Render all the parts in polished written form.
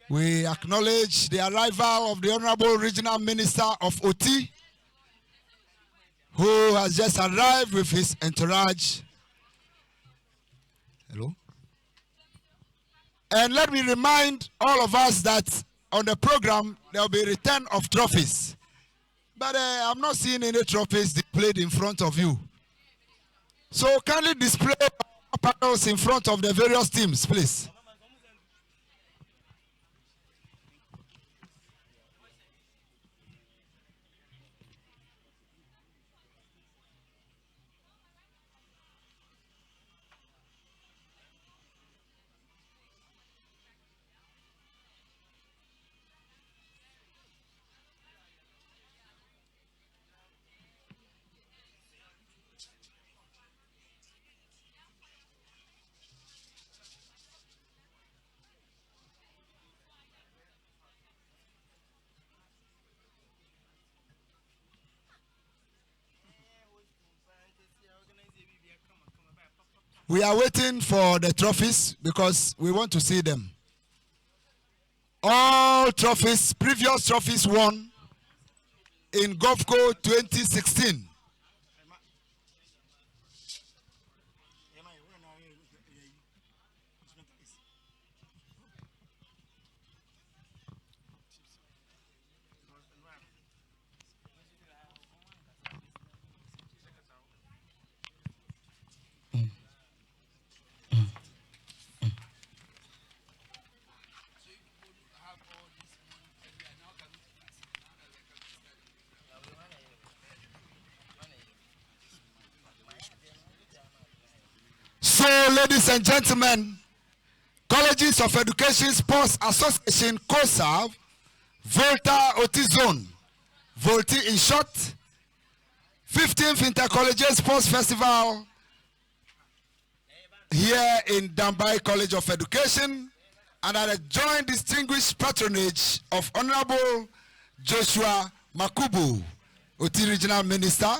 We acknowledge the arrival of the Honorable Regional Minister of OT, who has just arrived with his entourage. Hello. And let me remind all of us that on the program, there will be return of trophies. But I'm not seeing any trophies displayed in front of you. So kindly display panels in front of the various teams, please. We are waiting for the trophies because we want to see them. All trophies, previous trophies won in GovCo 2016. So, ladies and gentlemen, Colleges of Education Sports Association COSA, Volta OT Zone, Volti in short, 15th Intercollegiate Sports Festival here in Dambai College of Education, and at a joint distinguished patronage of Honorable Joshua Makubu, OT Regional Minister,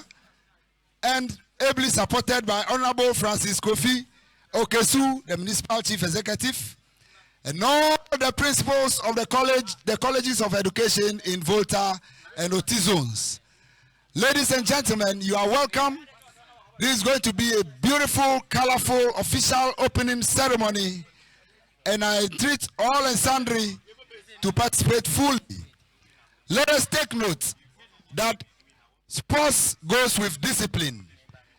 and ably supported by Honorable Francis Kofi Okesu, the Municipal Chief Executive, and all the principals of the colleges of education in Volta and OT zones. Ladies and gentlemen, you are welcome. This is going to be a beautiful, colorful, official opening ceremony, and I entreat all and sundry to participate fully. Let us take note that sports goes with discipline.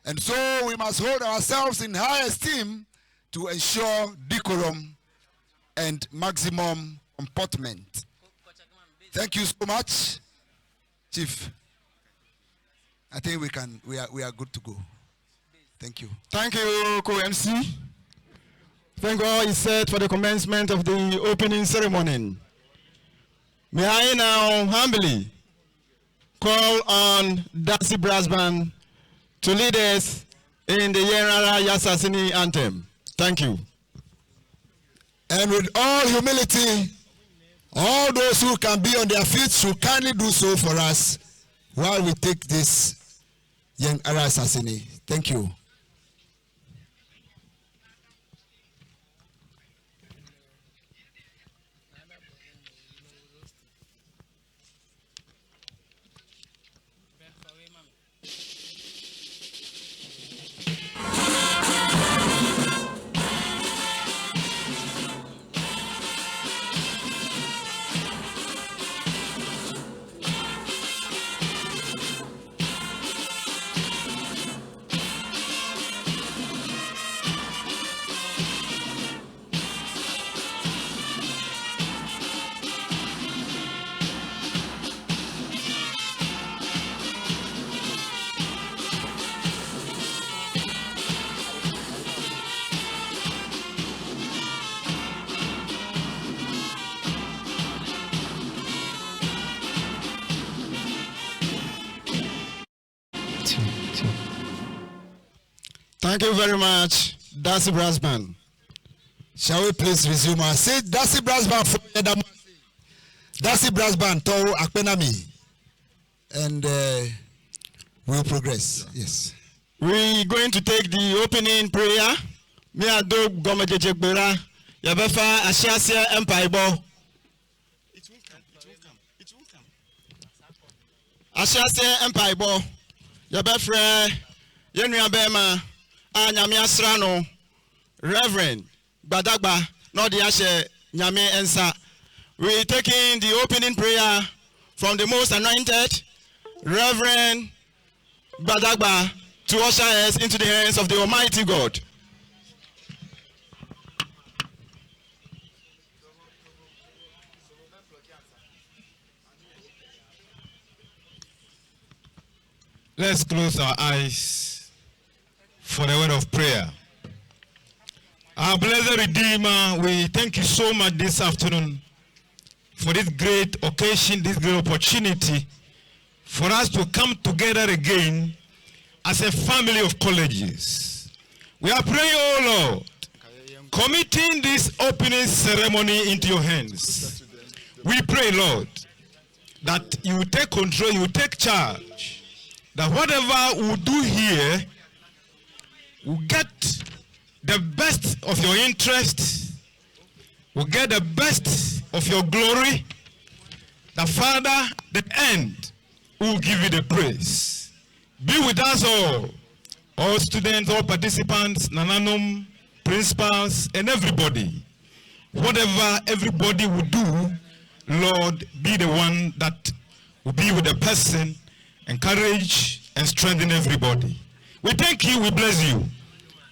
And so we must hold ourselves in high esteem to ensure decorum and maximum comportment. Thank you so much, Chief. I think we are good to go. Thank you. Thank you, Co-MC. Thank God is set for the commencement of the opening ceremony. May I now humbly call on Darcy Brassband to lead us in the Yenrara Yasasini anthem. Thank you. And with all humility, all those who can be on their feet should kindly do so for us while we take this Yenrara Yasasini. Thank you. Thank you very much, Darcy Brassband. Shall we please resume our seat? Darcy Brassband for Darcy Brassband to Akpenami. And we'll progress. Yes. We're going to take the opening prayer. Me ado gomajejebera yabefa asiasia empaibo Ashase Empire Yabefre Yenua Bema Anyame Asrano Reverend Badagba Nodiashe Nyame Ensa. We taking the opening prayer from the most anointed Reverend Badagba to usher us into the hands of the Almighty God. Let's close our eyes for the word of prayer. Our blessed Redeemer, we thank you so much this afternoon for this great occasion, this great opportunity for us to come together again as a family of colleges. We are praying, oh Lord, committing this opening ceremony into your hands. We pray, Lord, that you take control, you take charge, that whatever we do here will get the best of your interest, will get the best of your glory. The Father, the end, will give you the praise. Be with us all students, all participants, Nananum, principals, and everybody. Whatever everybody will do, Lord, be the one that will be with the person, encourage and strengthen everybody. We thank you, we bless you.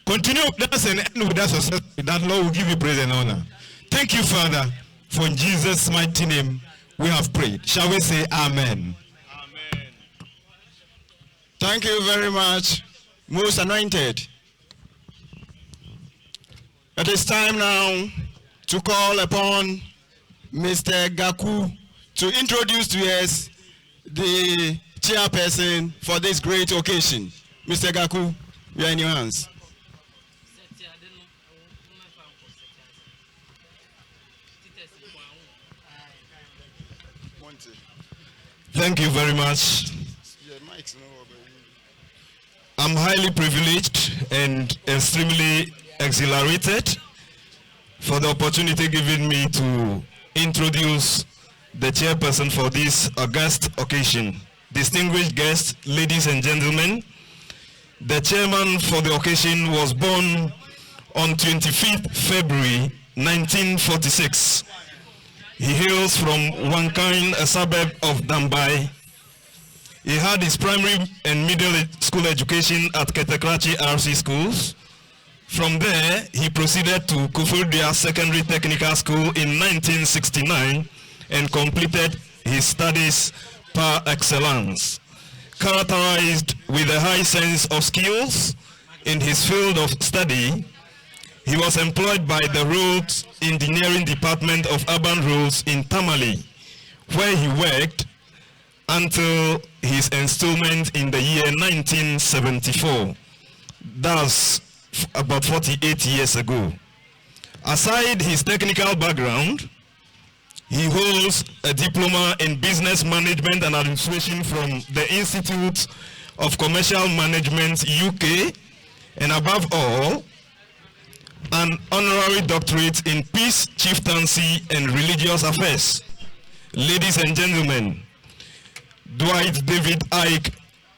Continue with us and end with us successfully. That Lord will give you praise and honor. Thank you, Father, for in Jesus' mighty name we have prayed. Shall we say amen? Amen. Thank you very much, most anointed. It is time now to call upon Mr. Gaku to introduce to us the chairperson for this great occasion. Mr. Gaku, we are in your hands. Thank you very much. I'm highly privileged and extremely exhilarated for the opportunity given me to introduce the chairperson for this august occasion. Distinguished guests, ladies and gentlemen, the chairman for the occasion was born on 25th February 1946. He hails from Wankain, a suburb of Dambai. He had his primary and middle school education at Ketekrachi RC schools. From there, he proceeded to Kufurdia Secondary Technical School in 1969 and completed his studies par excellence. Characterized with a high sense of skills in his field of study, he was employed by the Roads Engineering Department of Urban Roads in Tamale, where he worked until his installment in the year 1974. That's about 48 years ago. Aside his technical background, he holds a diploma in business management and administration from the Institute of Commercial Management, UK, and above all, an honorary doctorate in peace, chieftaincy, and religious affairs. Ladies and gentlemen, Dwight David Ike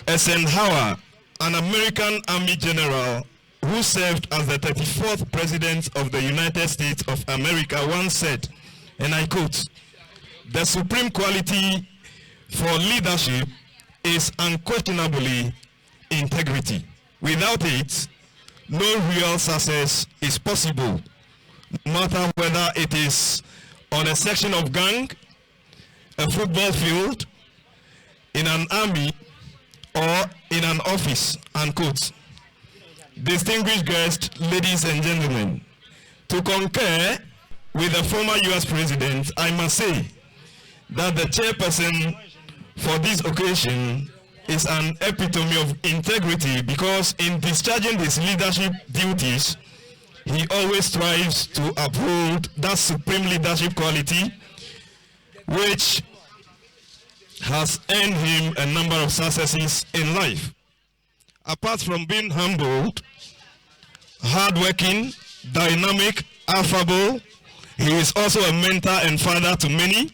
Eisenhower, an American Army general who served as the 34th President of the United States of America, once said, and I quote, "The supreme quality for leadership is unquestionably integrity. Without it, no real success is possible, no matter whether it is on a section of gang, a football field, in an army, or in an office," unquote. Distinguished guests, ladies and gentlemen, to concur with the former US president, I must say that the chairperson for this occasion is an epitome of integrity, because in discharging his leadership duties, he always strives to uphold that supreme leadership quality which has earned him a number of successes in life. Apart from being humbled, hardworking, dynamic, affable, he is also a mentor and father to many.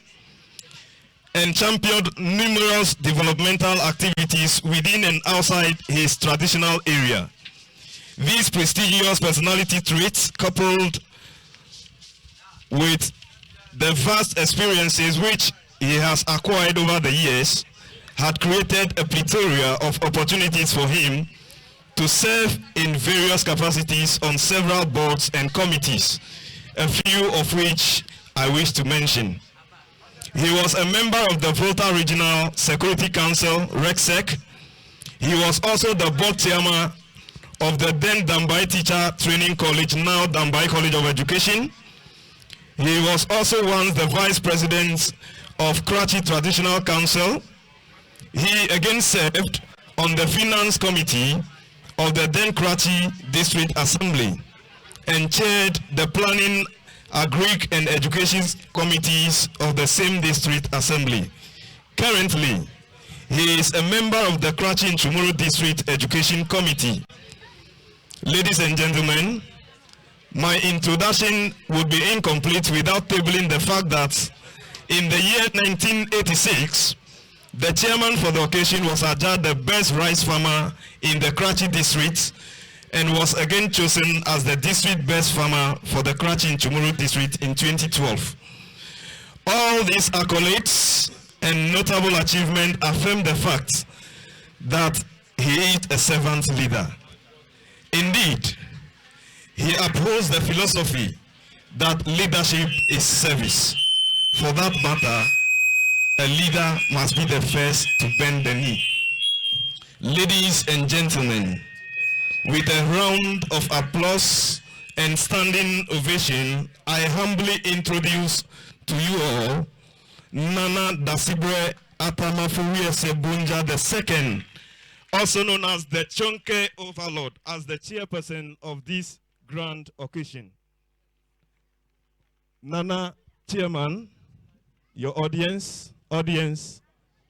and championed numerous developmental activities within and outside his traditional area. These prestigious personality traits, coupled with the vast experiences which he has acquired over the years, had created a plethora of opportunities for him to serve in various capacities on several boards and committees, a few of which I wish to mention. He was a member of the Volta Regional Security Council, RECSEC. He was also the board chairman of the then Dambai Teacher Training College, now Dambai College of Education. He was also once the vice president of Karachi Traditional Council. He again served on the finance committee of the then Karachi District Assembly and chaired the planning, agric and education committees of the same district assembly. Currently, he is a member of the Karachi and Chumuru District Education Committee. Ladies and gentlemen, my introduction would be incomplete without tabling the fact that in the year 1986, the chairman for the occasion was adjudged the best rice farmer in the Karachi district and was again chosen as the district best farmer for the Karachi and Chumuru district in 2012. All these accolades and notable achievements affirm the fact that he is a servant leader. Indeed, he upholds the philosophy that leadership is service. For that matter, a leader must be the first to bend the knee. Ladies and gentlemen, with a round of applause and standing ovation, I humbly introduce to you all Nana Dasibre Atamafurie Sebunja II, also known as the Chonke Overlord, as the chairperson of this grand occasion. Nana, chairman, your audience,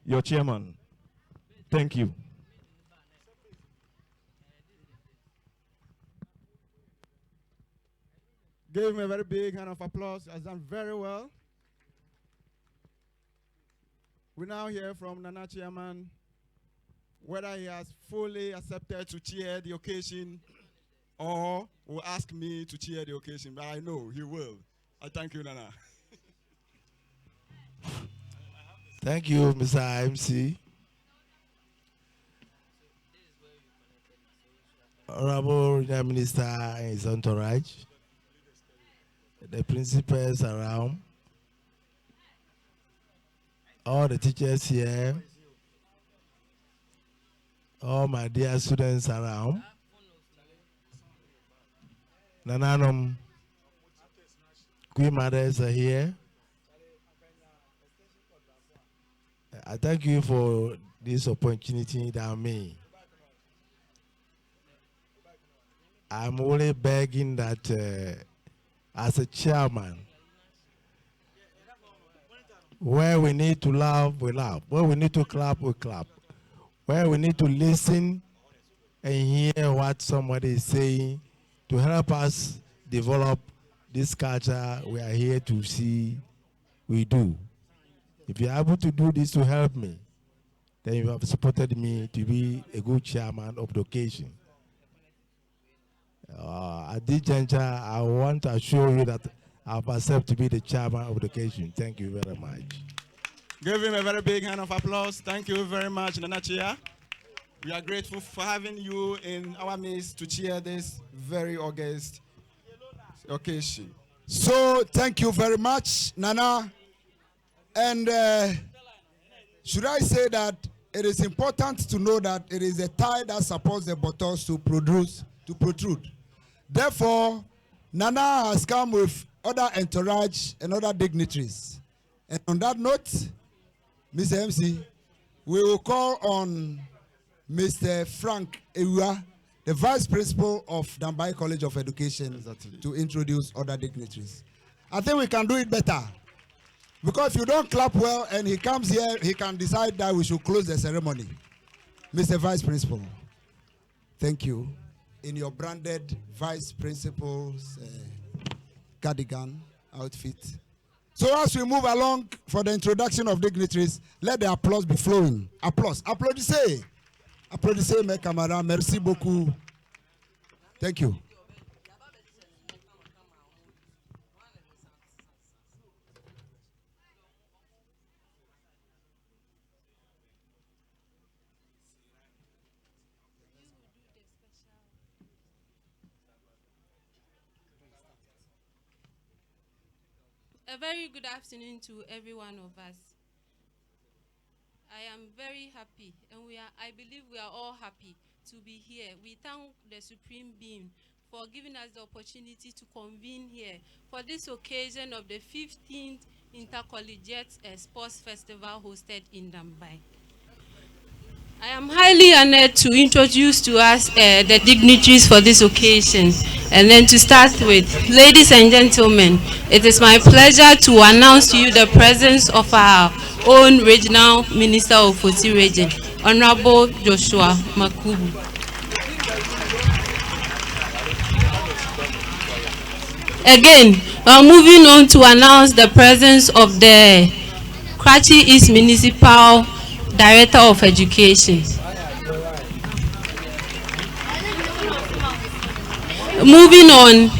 your chairman. Thank you. Give him a very big hand of applause. He has done very well. We now hear from Nana Chairman whether he has fully accepted to chair the occasion or will ask me to chair the occasion. But I know he will. I thank you, Nana. Thank you, Mr. MC. Honorable Regional Minister and his entourage, the principals around, all the teachers here, all my dear students around, Nananum, Queen Mothers are here. I thank you for this opportunity that me. I'm only begging that as a chairman, where we need to laugh, we laugh. Where we need to clap, we clap. Where we need to listen and hear what somebody is saying to help us develop this culture we are here to see we do. If you're able to do this to help me, then you have supported me to be a good chairman of the occasion. At this juncture, I want to assure you that I've accepted to be the chairman of the occasion. Thank you very much. Give him a very big hand of applause. Thank you very much, Nana Chia. We are grateful for having you in our midst to chair this very august occasion. So, thank you very much, Nana. And should I say that it is important to know that it is a tie that supports the buttocks to protrude. Therefore, Nana has come with other entourage and other dignitaries. And on that note, Mr. MC, we will call on Mr. Frank Ewa, the Vice Principal of Dambai College of Education, to introduce other dignitaries. I think we can do it better. Because if you don't clap well and he comes here, he can decide that we should close the ceremony. Mr. Vice Principal, thank you. In your branded Vice Principal's cardigan outfit, So as we move along for the introduction of dignitaries, let the applause be flowing. Applause. Applaudissez. Applaudissez, mes camarades. Merci beaucoup. Thank you. A very good afternoon to every one of us. I am very happy, and I believe we are all happy to be here. We thank the Supreme Being for giving us the opportunity to convene here for this occasion of the 15th Intercollegiate Sports Festival hosted in Dambai. I am highly honored to introduce to us the dignitaries for this occasion. And then to start with, ladies and gentlemen, it is my pleasure to announce to you the presence of our own Regional Minister of Oti Region, Honorable Joshua Makubu. Again, we are moving on to announce the presence of the Karachi East Municipal Director of Education. Moving on,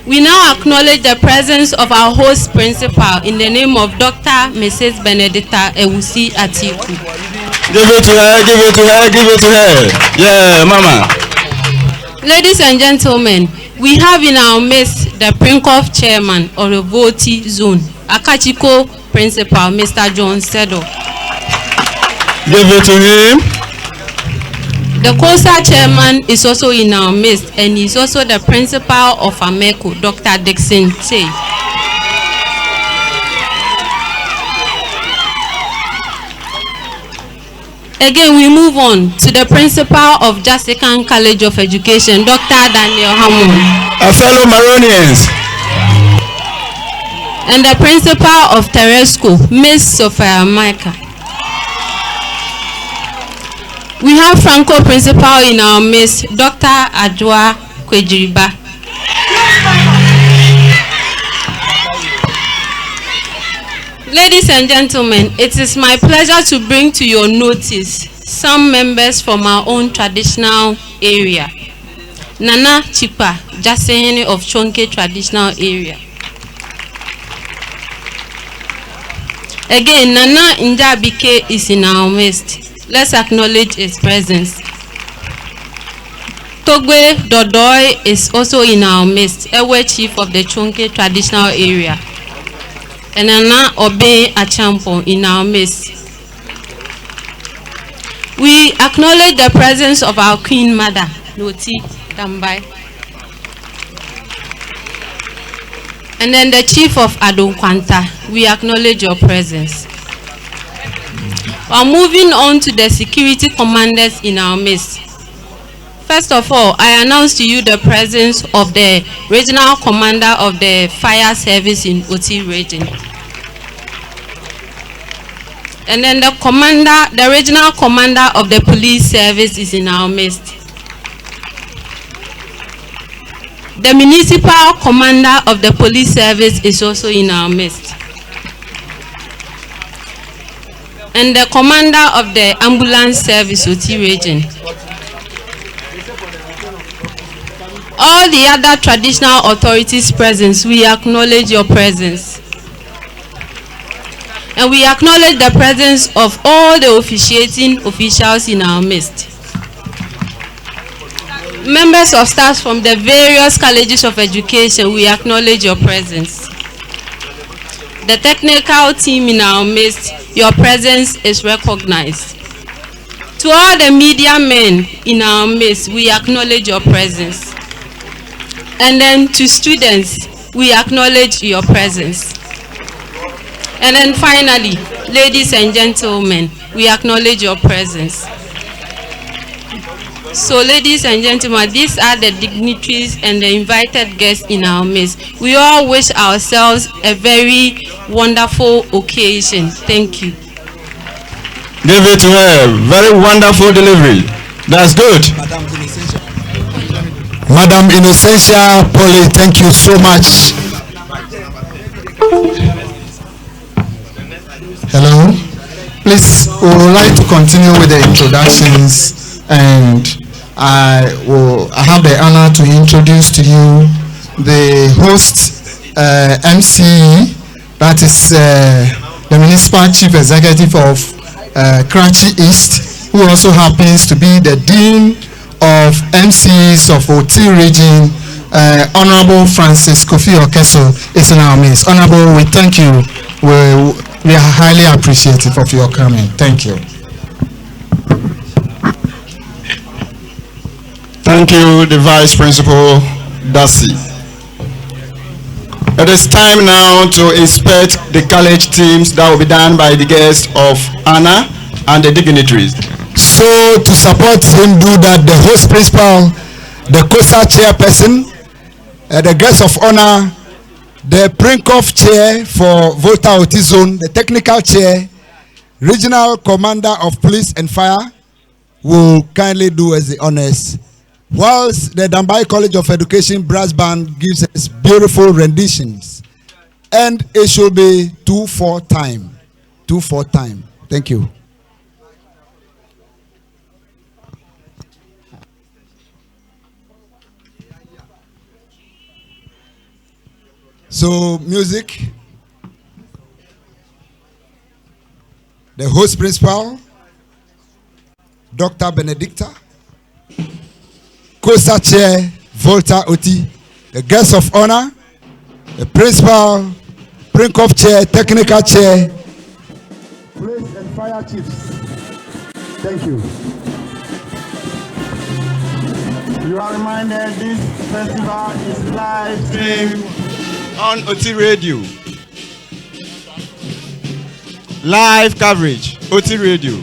we now acknowledge the presence of our host principal in the name of Dr. Mrs. Benedicta Ewusi Atiku. Give it to her, give it to her, give it to her. Yeah, mama. Ladies and gentlemen, we have in our midst the Prinkoff chairman of the Voti Zone, Akachiko principal, Mr. John Sedo. Give it to him. The Coesa chairman is also in our midst, and he's also the principal of Ameco, Dr. Dixon Che. Again, we move on to the principal of Jessican College of Education, Dr. Daniel Hammond. A fellow Maronians. And the principal of Teresco, Miss Sophia Micah. We have Franco principal in our midst, Dr. Adwa Kwejiriba. Ladies and gentlemen, it is my pleasure to bring to your notice some members from our own traditional area. Nana Chipa, Jasehene of Chonke traditional area. Again, Nana Njabike is in our midst. Let's acknowledge his presence. Togwe Dodoi is also in our midst, Ewe chief of the Chonke traditional area. And Nana Obe Achampo in our midst. We acknowledge the presence of our Queen Mother, Loti Dambai. And then the chief of Adonkwanta, we acknowledge your presence. We are moving on to the security commanders in our midst. First of all, I announce to you the presence of the regional commander of the fire service in Oti region. And then the regional commander of the police service is in our midst. The municipal commander of the police service is also in our midst. And the commander of the ambulance service, Oti region. All the other traditional authorities present, we acknowledge your presence. And we acknowledge the presence of all the officiating officials in our midst. Members of staff from the various colleges of education, we acknowledge your presence. The technical team in our midst, your presence is recognized. To all the media men in our midst, we acknowledge your presence. And then to students, we acknowledge your presence. And then finally, ladies and gentlemen, we acknowledge your presence. So ladies and gentlemen, these are the dignitaries and the invited guests in our midst. We all wish ourselves a very wonderful occasion. Thank you. Give it to her. Very wonderful delivery. That's good. Madam Innocentia Polly, thank you so much. Hello. Please, we would like to continue with the introductions, and I have the honor to introduce to you the host MC, that is the Municipal Chief Executive of Karachi East, who also happens to be the Dean of MCs of OT Region. Honorable Francis Kofi Okeso is in our midst. Honorable, we thank you. We are highly appreciative of your coming. Thank you. Thank you, the Vice Principal, Darcy. It is time now to inspect the college teams that will be done by the guests of Anna and the dignitaries. So to support him do that, the host principal, the Coesa chairperson, the guests of honor, the Prinkoff chair for Volta OT Zone, the technical chair, regional commander of police and fire will kindly do as the honors. Whilst the Dambai College of Education brass band gives us beautiful renditions, and it should be 2/4 time. 2/4 time. Thank you. So, music. The host principal, Dr. Benedicta. Coesa chair, Volta OT. The guests of honor, the principal, Prinkoff chair, technical chair, police and fire chiefs. Thank you. You are reminded this festival is live streamed on OT Radio. Live coverage, OT Radio.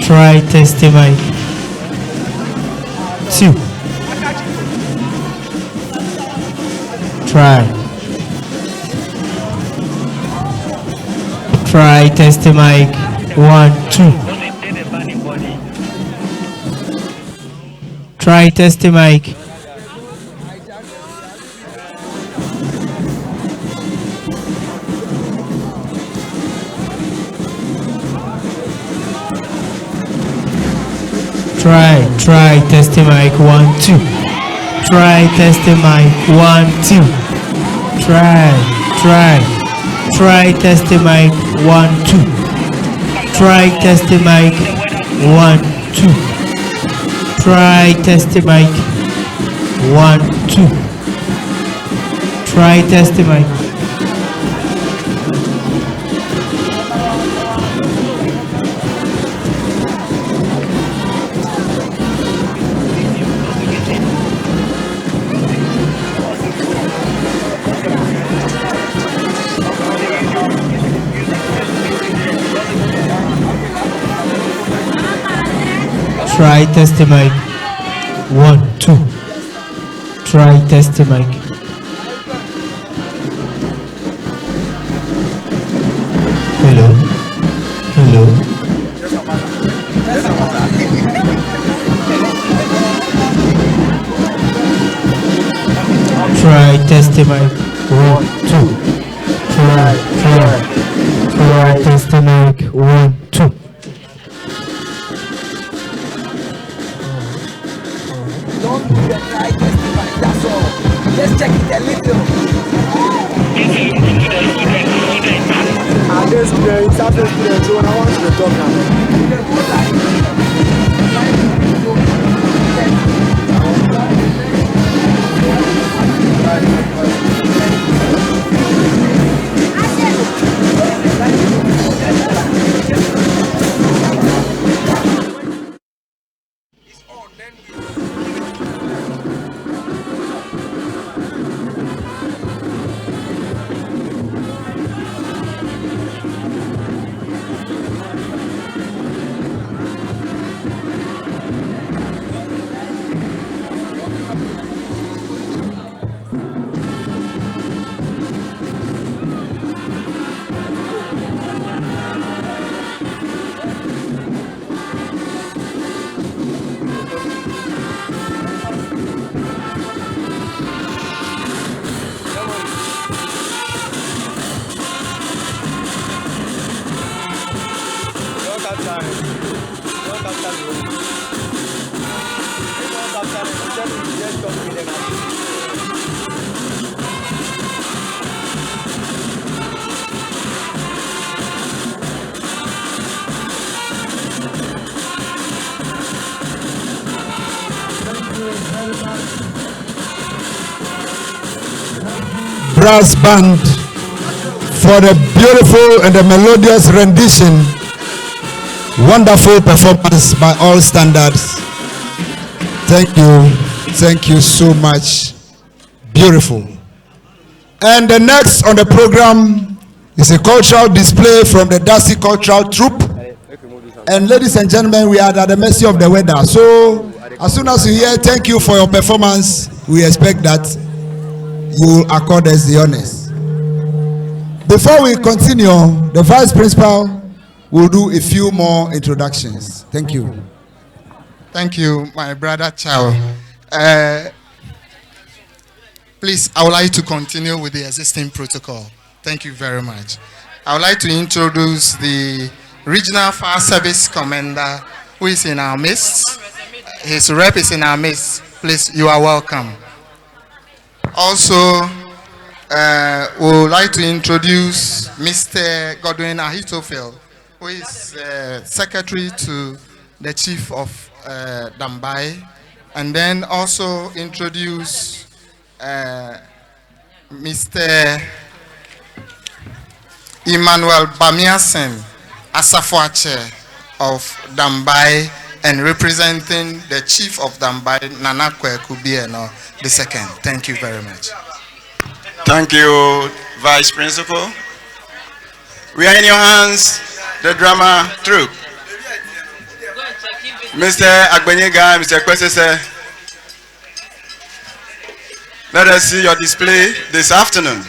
Try testimony. 2. Try testimony. 1, 2. Try testimony. Try testing mic 1, 2. Try testing mic 1, 2. Try testing mic 1, 2. Try testing mic 1, 2. Try testing mic 1, 2. Try testing mic. Try testing mic 1, 2. Try testing mic. Hello. Try testing mic 1, 2. Try testing mic 1, 2. Don't do the try testify, that's all. Just check it a little. And this student, it's after student, so I want you to talk now. Brass band for the beautiful and the melodious rendition. Wonderful performance by all standards. Thank you so much. Beautiful. And the next on the program is a cultural display from the Darcy cultural troupe. And ladies and gentlemen, we are at the mercy of the weather. So as soon as you hear thank you for your performance, we expect that you will accord us the honors. Before we continue, the vice principal will do a few more introductions. Thank you. Thank you, my brother Chow. Please, I would like to continue with the existing protocol. Thank you very much. I would like to introduce the Regional Fire Service Commander who is in our midst. His rep is in our midst. Please, you are welcome. Also, we would like to introduce Mr. Godwin Ahitophel, who is secretary to the chief of Dambai, and then also introduce Mr. Emmanuel Bamiasen, Asafuache of Dambai, and representing the chief of Dambai, Nanakwe Kubieno the second. Thank you very much. Thank you, Vice Principal. We are in your hands, the drama troupe. Mr. Agbenyega, Mr. Kwesese, let us see your display this afternoon.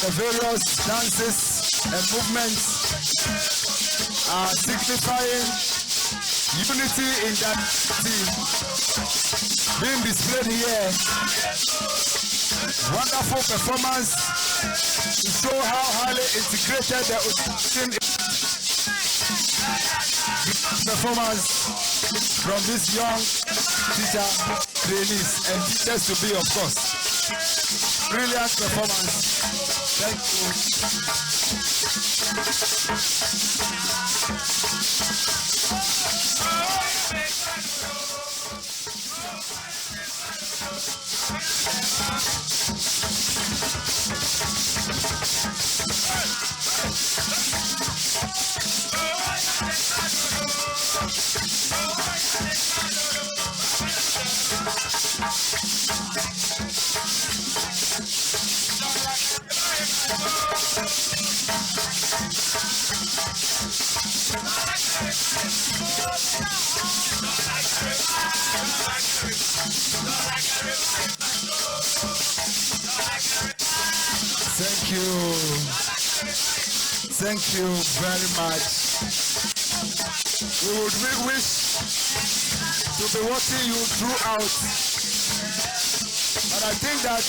The various dances and movements are signifying unity in that team being displayed here. Wonderful performance to show how highly integrated the team is. Performance from this young teacher, trainees, and teachers to be, of course. Brilliant performance. Thank Thank you very much. We would wish to be watching you throughout. But I think that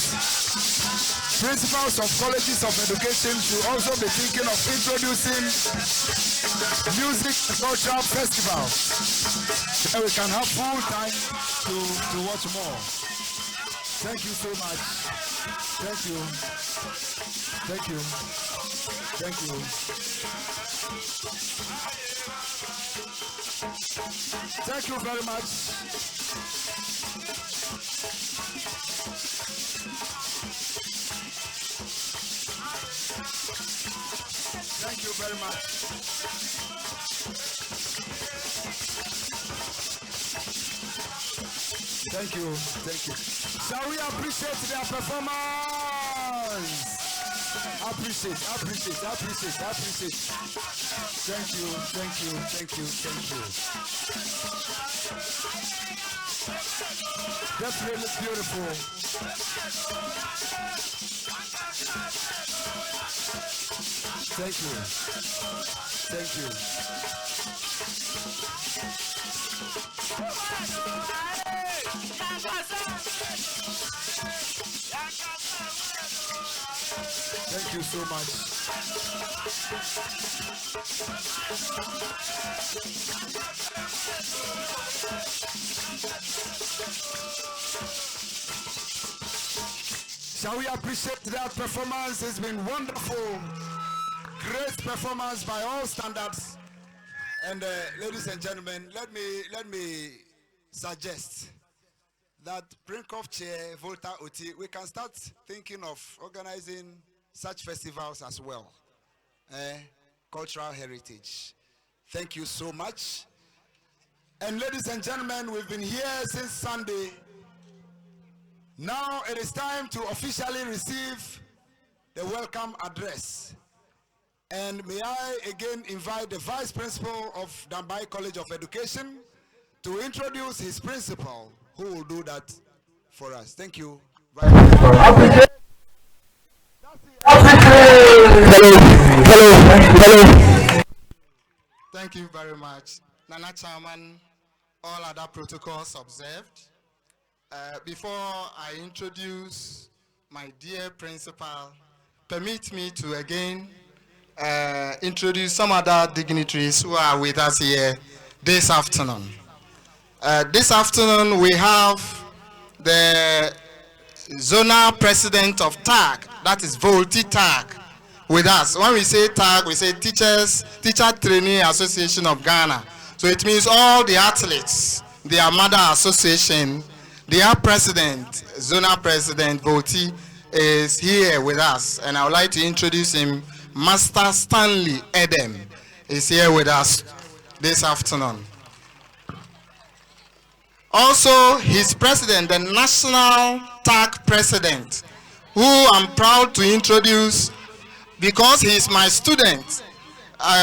principals of colleges of education should also be thinking of introducing music and cultural festival. So we can have full time to watch more. Thank you so much. Thank you. Thank you. Thank you. Thank you very much. Thank you very much. Thank you. Thank you. Shall we appreciate their performance? Appreciate. Thank you. That's really beautiful. Thank you. Thank you so much. Shall we appreciate that performance? It's been wonderful. Great performance by all standards. And ladies and gentlemen, let me suggest that Prinkoff Chair, Volta Oti, we can start thinking of organizing such festivals as well. Cultural heritage. Thank you so much. And ladies and gentlemen, we've been here since Sunday. Now it is time to officially receive the welcome address. And may I again invite the Vice Principal of Dambai College of Education to introduce his principal, who will do that for us. Thank you. Hello. Thank you very much. Nana Chairman, all other protocols observed. Before I introduce my dear principal, permit me to again introduce some other dignitaries who are with us here this afternoon. This afternoon we have the zonal president of TAG, that is Volti TAG, with us. When we say TAG, we say Teacher Training Association of Ghana. So it means all the athletes, their mother association, their president, zonal president Volti, is here with us. And I would like to introduce him. Master Stanley Edem is here with us this afternoon. Also, his president, the national TAG president, who I'm proud to introduce because he is my student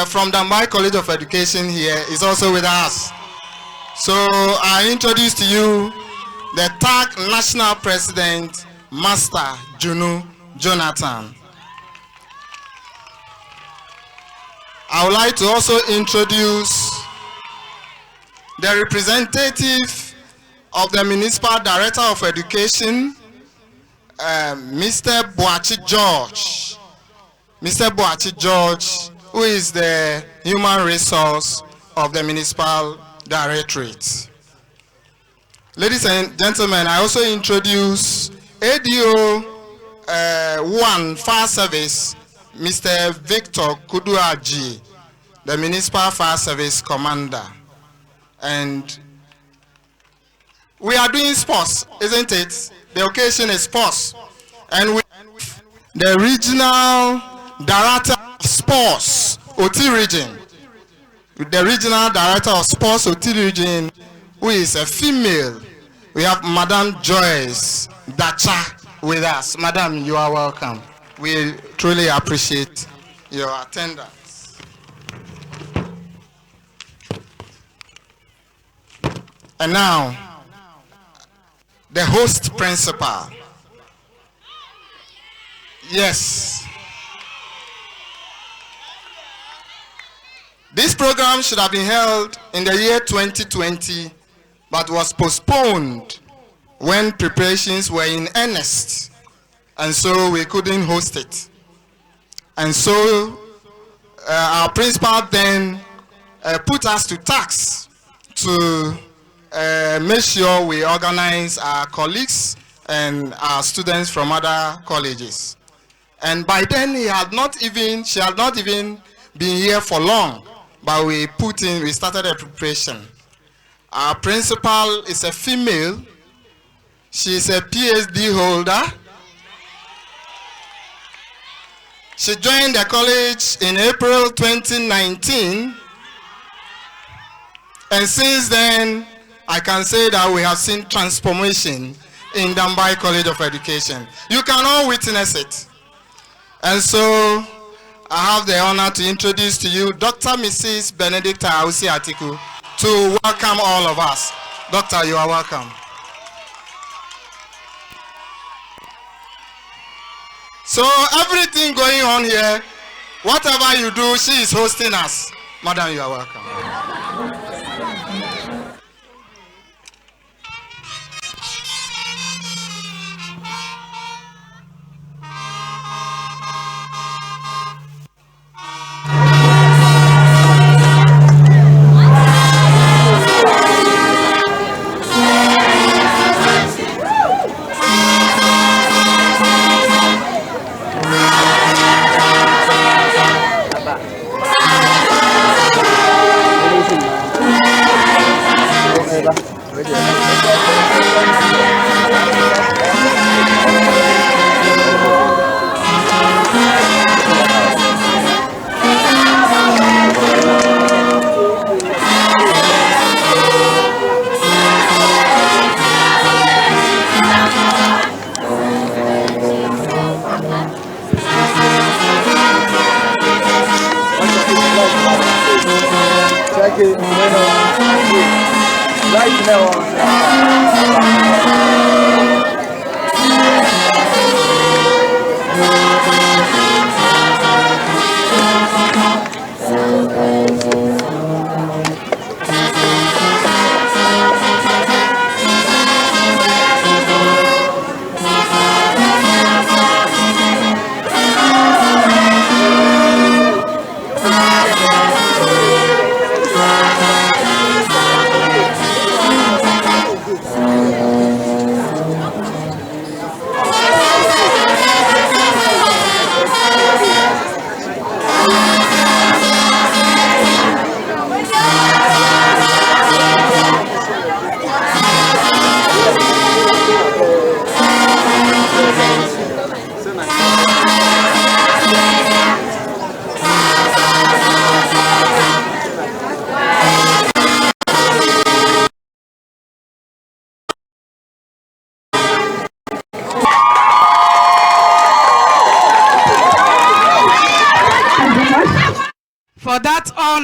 from Dambai College of Education here, is also with us. So I introduce to you the TAG national president, Master Junu Jonathan. I would like to also introduce the representative of the Municipal Director of Education, Mr. Boachi George. Mr. Boachi George, who is the Human Resource of the Municipal Directorate. Ladies and gentlemen, I also introduce ADO 1 Fire Service, Mr. Victor Kuduaji, the Municipal Fire Service Commander. And we are doing sports, isn't it? The occasion is sports. And we the regional director of sports, OT region. The regional director of sports, OT region, who is a female. We have Madam Joyce Dacha with us. Madam, you are welcome. We truly appreciate your attendance. And now, the host principal. Yes. This program should have been held in the year 2020, but was postponed when preparations were in earnest, and so we couldn't host it. And so our principal then put us to task to make sure we organize our colleagues and our students from other colleges. And by then she had not even been here for long, but we started a preparation. Our principal is a female. She is a PhD holder. She joined the college in April 2019. And since then, I can say that we have seen transformation in Dambai College of Education. You can all witness it. And so, I have the honor to introduce to you Dr. Mrs. Benedicta Ausi Atiku to welcome all of us. Doctor, you are welcome. So everything going on here, whatever you do, she is hosting us. Madam, you are welcome.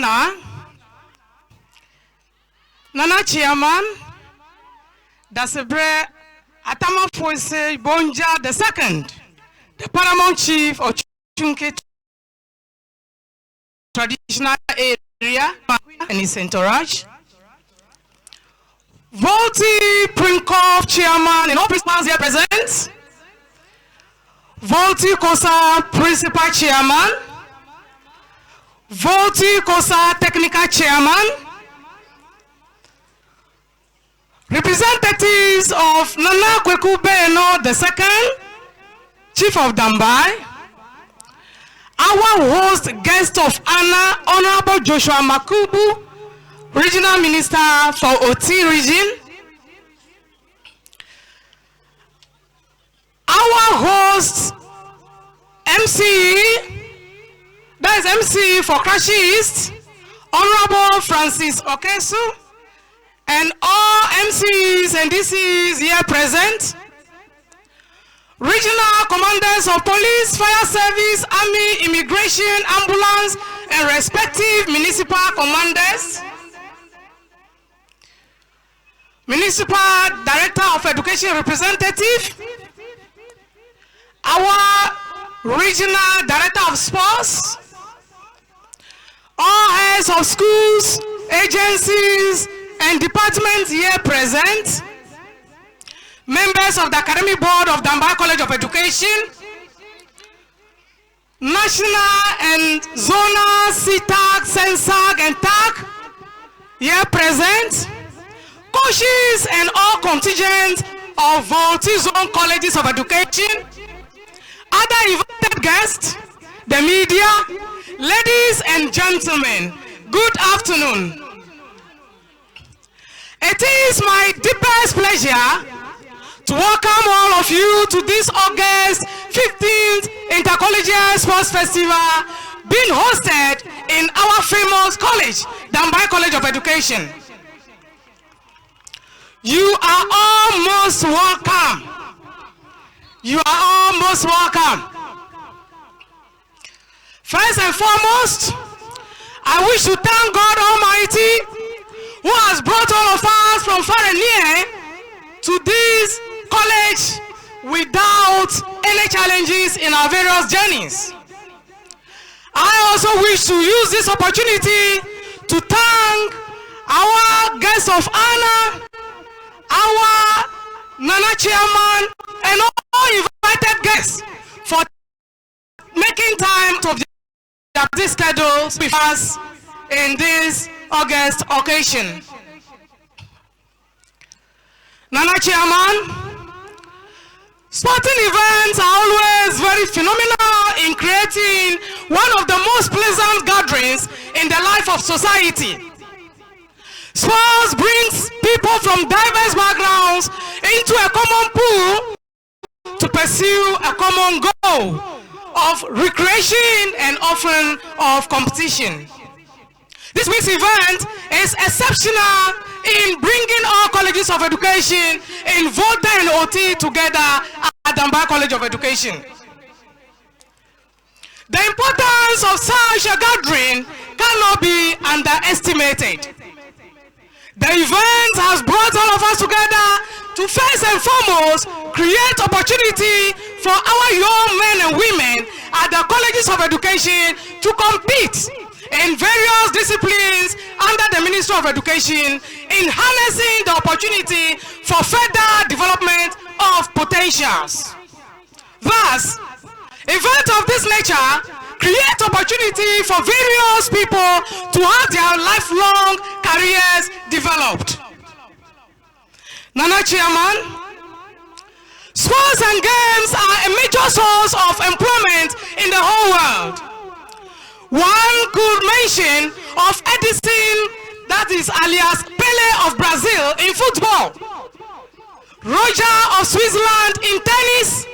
honor, Nana Chairman, Dasebre Atama Foise Bonja II, the Paramount Chief of Chunke Traditional Area and his entourage, Volti Prinkov Chairman and all principals here present, Volti Coesa Principal Chairman, Volti Coesa Technical Chairman, representatives of Nana Kweku Beno II, Chief of Dambai, our host guest of honor, Honorable Joshua Makubu, Regional Minister for Oti Region, our host MCE, that is MCE for Krashi East, Honorable Francis Okesu, and all MCs and DCs here present, regional commanders of police, fire service, army, immigration, ambulance, and respective municipal commanders, municipal director of education representative, our regional director of sports, all heads of schools, agencies, and departments here present, members of the Academic Board of Dambai College of Education, national and zonal CTAC, SENSAC, and TAC here present, coaches and all contingents of Volti Zone Colleges of Education, other invited guests, the media, ladies and gentlemen, good afternoon. It is my deepest pleasure to welcome all of you to this August 15th Intercollegiate Sports Festival being hosted in our famous college, Dambai College of Education. You are all most welcome. You are all most welcome. First and foremost, I wish to thank God Almighty who has brought all of us from far and near to this college without any challenges in our various journeys. I also wish to use this opportunity to thank our guests of honor, our Nana Chairman, and all invited guests for making time to this schedule with us in this August occasion. Nana Chairman, sporting events are always very phenomenal in creating one of the most pleasant gatherings in the life of society. Sports brings people from diverse backgrounds into a common pool to pursue a common goal of recreation and often of competition. This week's event is exceptional in bringing all colleges of education in Volta and OT together at Dambai College of Education. The importance of such a gathering cannot be underestimated. The event has brought all of us together to first and foremost create opportunity for our young men and women at the colleges of education to compete in various disciplines under the Ministry of Education in harnessing the opportunity for further development of potentials. Thus, events of this nature create opportunity for various people to have their lifelong careers developed. Nana Chairman, sports and games are a major source of employment in the whole world. One could mention of Edison, that is alias Pele of Brazil in football, Roger of Switzerland in tennis,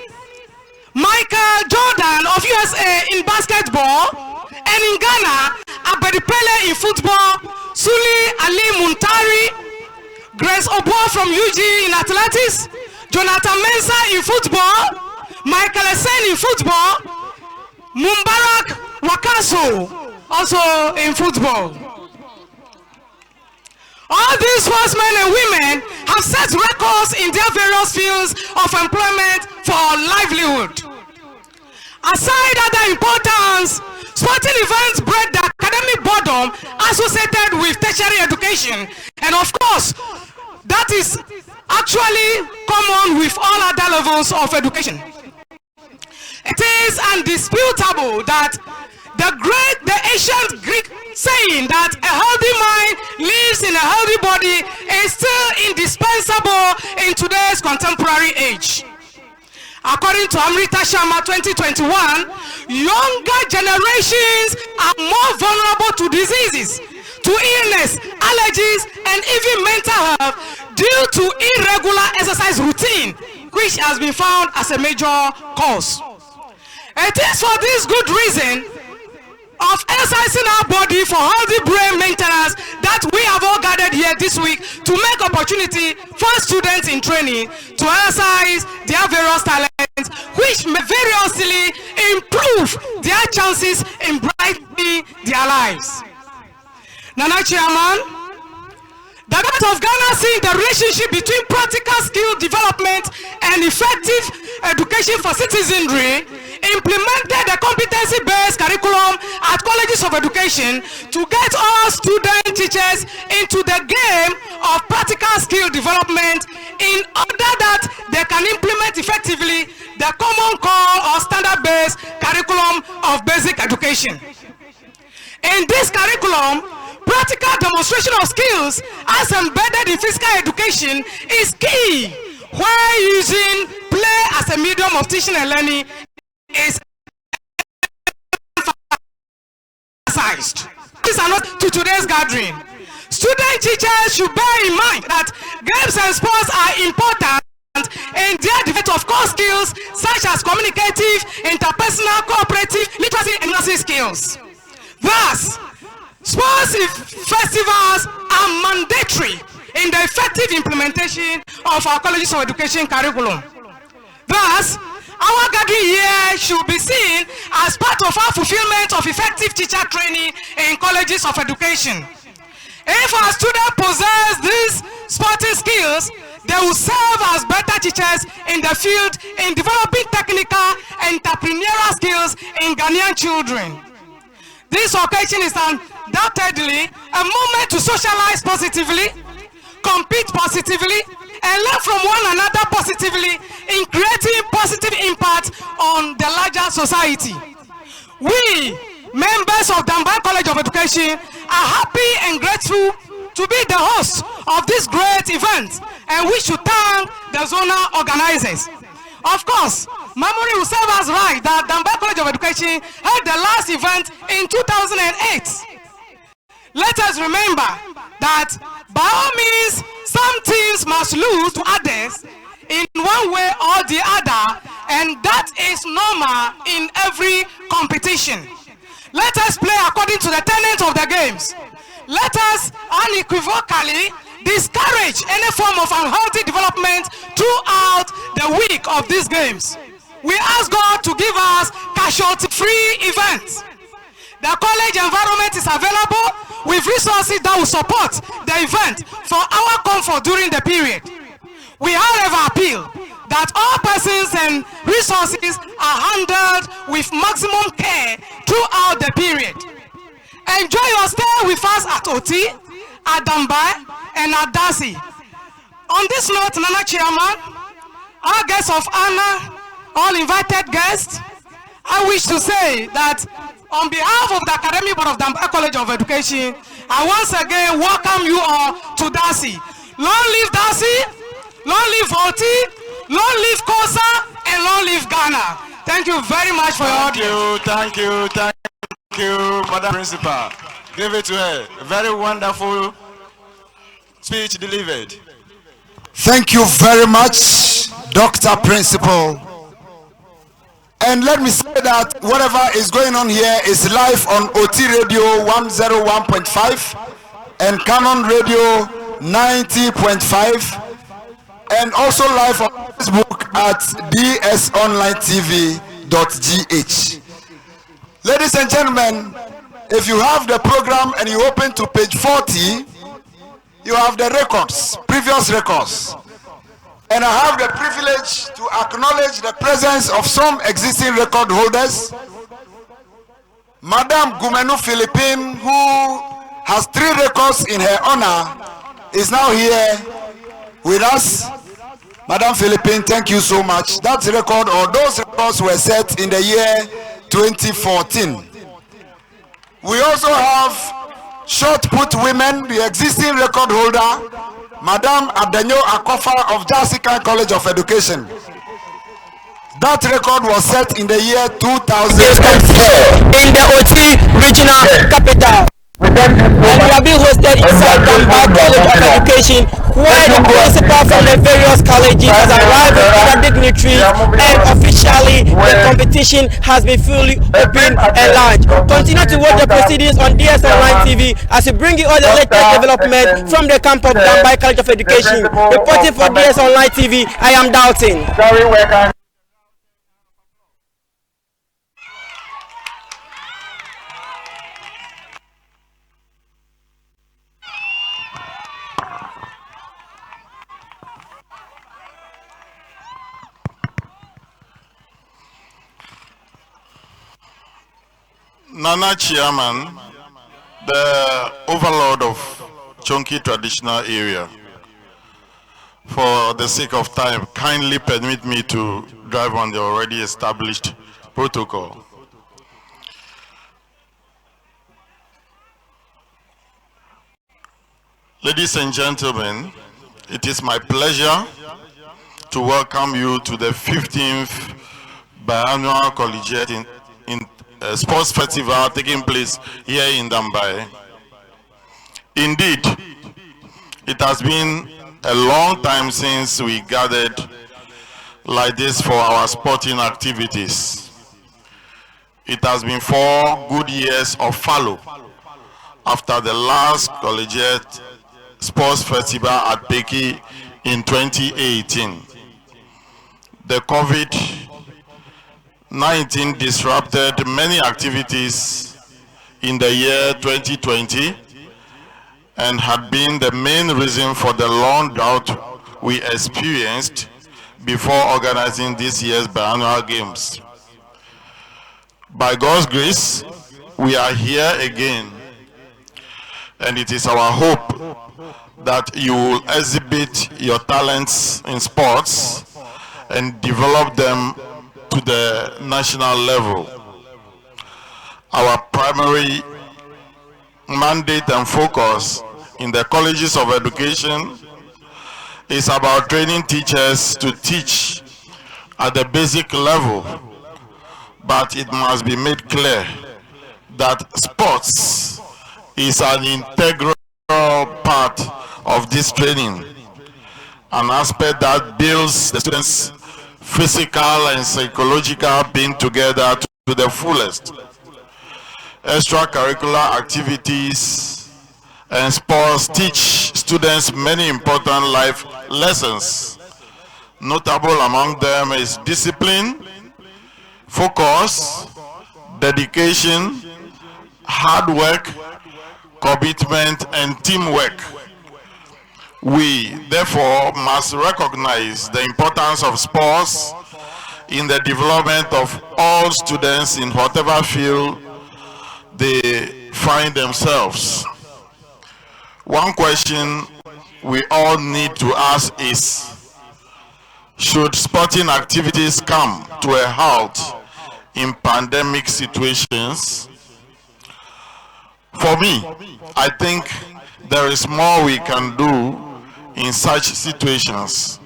Michael Jordan of USA in basketball, and in Ghana, Abedi Pele in football, Suli Ali Muntari, Grace Obo from UG in athletics, Jonathan Mensah in football, Michael Essien in football, Mumbarak Wakaso also in football. All these sportsmen and women have set records in their various fields of employment for livelihood. Aside other importance, sporting events break the academic boredom associated with tertiary education, and of course, that is actually common with all other levels of education. It is indisputable that the ancient Greek saying that a healthy mind lives in a healthy body is still indispensable in today's contemporary age. According to Amrita Sharma 2021, younger generations are more vulnerable to diseases, to illness, allergies, and even mental health due to irregular exercise routine, which has been found as a major cause. It is for this good reason of exercising our body for healthy brain maintenance that we have all gathered here this week to make opportunity for students in training to exercise their various talents, which may variously improve their chances in brightening their lives. Nana Chairman, the government of Ghana seeing the relationship between practical skill development and effective education for citizenry implemented a competency-based curriculum at colleges of education to get all student teachers into the game of practical skill development in order that they can implement effectively the common core or standard-based curriculum of basic education. In this curriculum, practical demonstration of skills as embedded in physical education is key, while using play as a medium of teaching and learning is emphasized. These are not to today's gathering. Student teachers should bear in mind that games and sports are important in their development of core skills such as communicative, interpersonal, cooperative, literacy, and nursing skills. Thus, sports festivals are mandatory in the effective implementation of our colleges of education curriculum. Thus, our gathering here should be seen as part of our fulfillment of effective teacher training in colleges of education. If our students possess these sporting skills, they will serve as better teachers in the field in developing technical and entrepreneurial skills in Ghanaian children. This occasion is undoubtedly a moment to socialize positively, compete positively, and learn from one another positively in creating positive impact on the larger society. We, members of Damban College of Education, are happy and grateful to be the hosts of this great event, and we should thank the zonal organizers. Of course, memory will serve us right that Damban College of Education held the last event in 2008. Let us remember that by all means, some teams must lose to others in one way or the other, and that is normal in every competition. Let us play according to the tenets of the games. Let us unequivocally discourage any form of unhealthy development throughout the week of these games. We ask God to give us casualty-free events. The college environment is available with resources that will support the event for our comfort during the period. We however appeal that all persons and resources are handled with maximum care throughout the period. Enjoy your stay with us at OT, at Dambai, and at Darcy. On this note, Nana Chairman, our guests of honor, all invited guests, I wish to say that on behalf of the Academic Board of Dambai College of Education, I once again welcome you all to Darcy. Long live Darcy, long live OT, long live Coesa, and long live Ghana. Thank you very much for your audience. Thank you, Madam Principal. Give it to her. A very wonderful speech delivered. Thank you very much, Dr. Principal. And let me say that whatever is going on here is live on OT Radio 101.5 and Canon Radio 90.5, and also live on Facebook at dsonlinetv.gh. Ladies and gentlemen, If you have the program and you open to page 40, you have the records, previous records. And I have the privilege to acknowledge the presence of some existing record holders. Madame Gumenu Philippine, who has 3 records in her honor, is now here with us. Madame Philippine, thank you so much. That record, or those records, were set in the year 2014. We also have short put women, the existing record holder, Madame Adenyo Akofa of Darcy College of Education. That record was set in the year 2004 in the OT regional capital. And we are being hosted inside Gamba College of Education, where the principal from the various colleges has arrived with other dignitaries, and officially the competition has been fully open and launched. Continue to watch the proceedings on DS Online TV as we bring you all the latest development from the camp of Gamba College of Education. Reporting for DS Online TV, I am Dalton. Nana Chairman, the overlord of Chonki traditional area, for the sake of time, kindly permit me to drive on the already established protocol. Ladies and gentlemen, it is my pleasure to welcome you to the 15th biannual collegiate sports festival taking place here in Dambai. Indeed, it has been a long time since we gathered like this for our sporting activities. It has been 4 good years of follow after the last collegiate sports festival at Peki in 2018. The COVID-19 disrupted many activities in the year 2020 and had been the main reason for the long drought we experienced before organizing this year's biannual games. By God's grace, we are here again, and it is our hope that you will exhibit your talents in sports and develop them to the national level. Our primary mandate and focus in the colleges of education is about training teachers to teach at the basic level, but it must be made clear that sports is an integral part of this training, an aspect that builds the students' physical and psychological being together to the fullest. Extracurricular activities and sports teach students many important life lessons. Notable among them is discipline, focus, dedication, hard work, commitment, and teamwork. We, therefore, must recognize the importance of sports in the development of all students in whatever field they find themselves. One question we all need to ask is, should sporting activities come to a halt in pandemic situations? For me, I think there is more we can do in such situations.